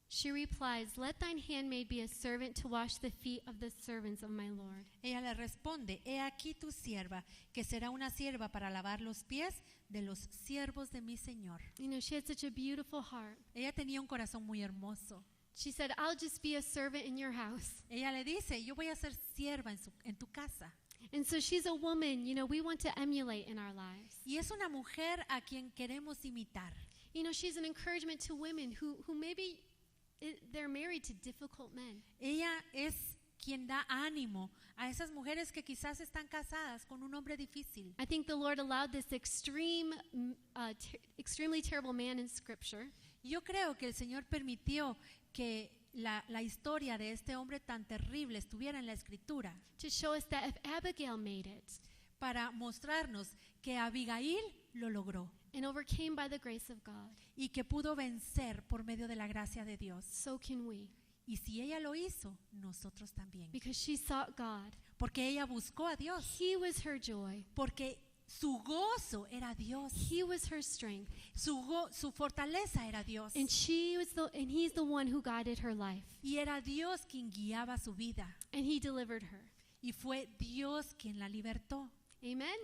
Speaker 1: she replies, Let thine handmaid be a servant to wash the feet of the servants of my Lord.
Speaker 2: ella le responde, he aquí tu sierva, que será una sierva para lavar los pies de los siervos de mi Señor.
Speaker 1: You know, she had such a beautiful heart.
Speaker 2: Ella tenía un corazón muy hermoso.
Speaker 1: She said, I'll just be a servant in your house.
Speaker 2: Ella le dice, yo voy a ser sierva en tu casa.
Speaker 1: And so she's a woman, you know, we want to emulate in our lives.
Speaker 2: Y es una mujer a quien queremos imitar.
Speaker 1: You know, she's an encouragement to women who maybe they're married to difficult men.
Speaker 2: Ella es quien da ánimo a esas mujeres que quizás están casadas con un hombre difícil.
Speaker 1: I think the Lord allowed this extremely terrible man in Scripture
Speaker 2: Yo creo que el Señor permitió que la historia de este hombre tan terrible estuviera en la Escritura
Speaker 1: to show us that if Abigail made it
Speaker 2: para mostrarnos que Abigail lo logró
Speaker 1: and overcame by the grace of God,
Speaker 2: y que pudo vencer por medio de la gracia de Dios.
Speaker 1: so can we.
Speaker 2: Y si ella lo hizo, nosotros también.
Speaker 1: Because she sought God.
Speaker 2: Porque ella buscó a Dios.
Speaker 1: He was her joy.
Speaker 2: Porque su gozo era Dios.
Speaker 1: He was her strength.
Speaker 2: Su fortaleza era Dios.
Speaker 1: And he's the one who guided her life.
Speaker 2: Y era Dios quien guiaba su vida.
Speaker 1: And he delivered her.
Speaker 2: Y fue Dios quien la libertó.
Speaker 1: Amen.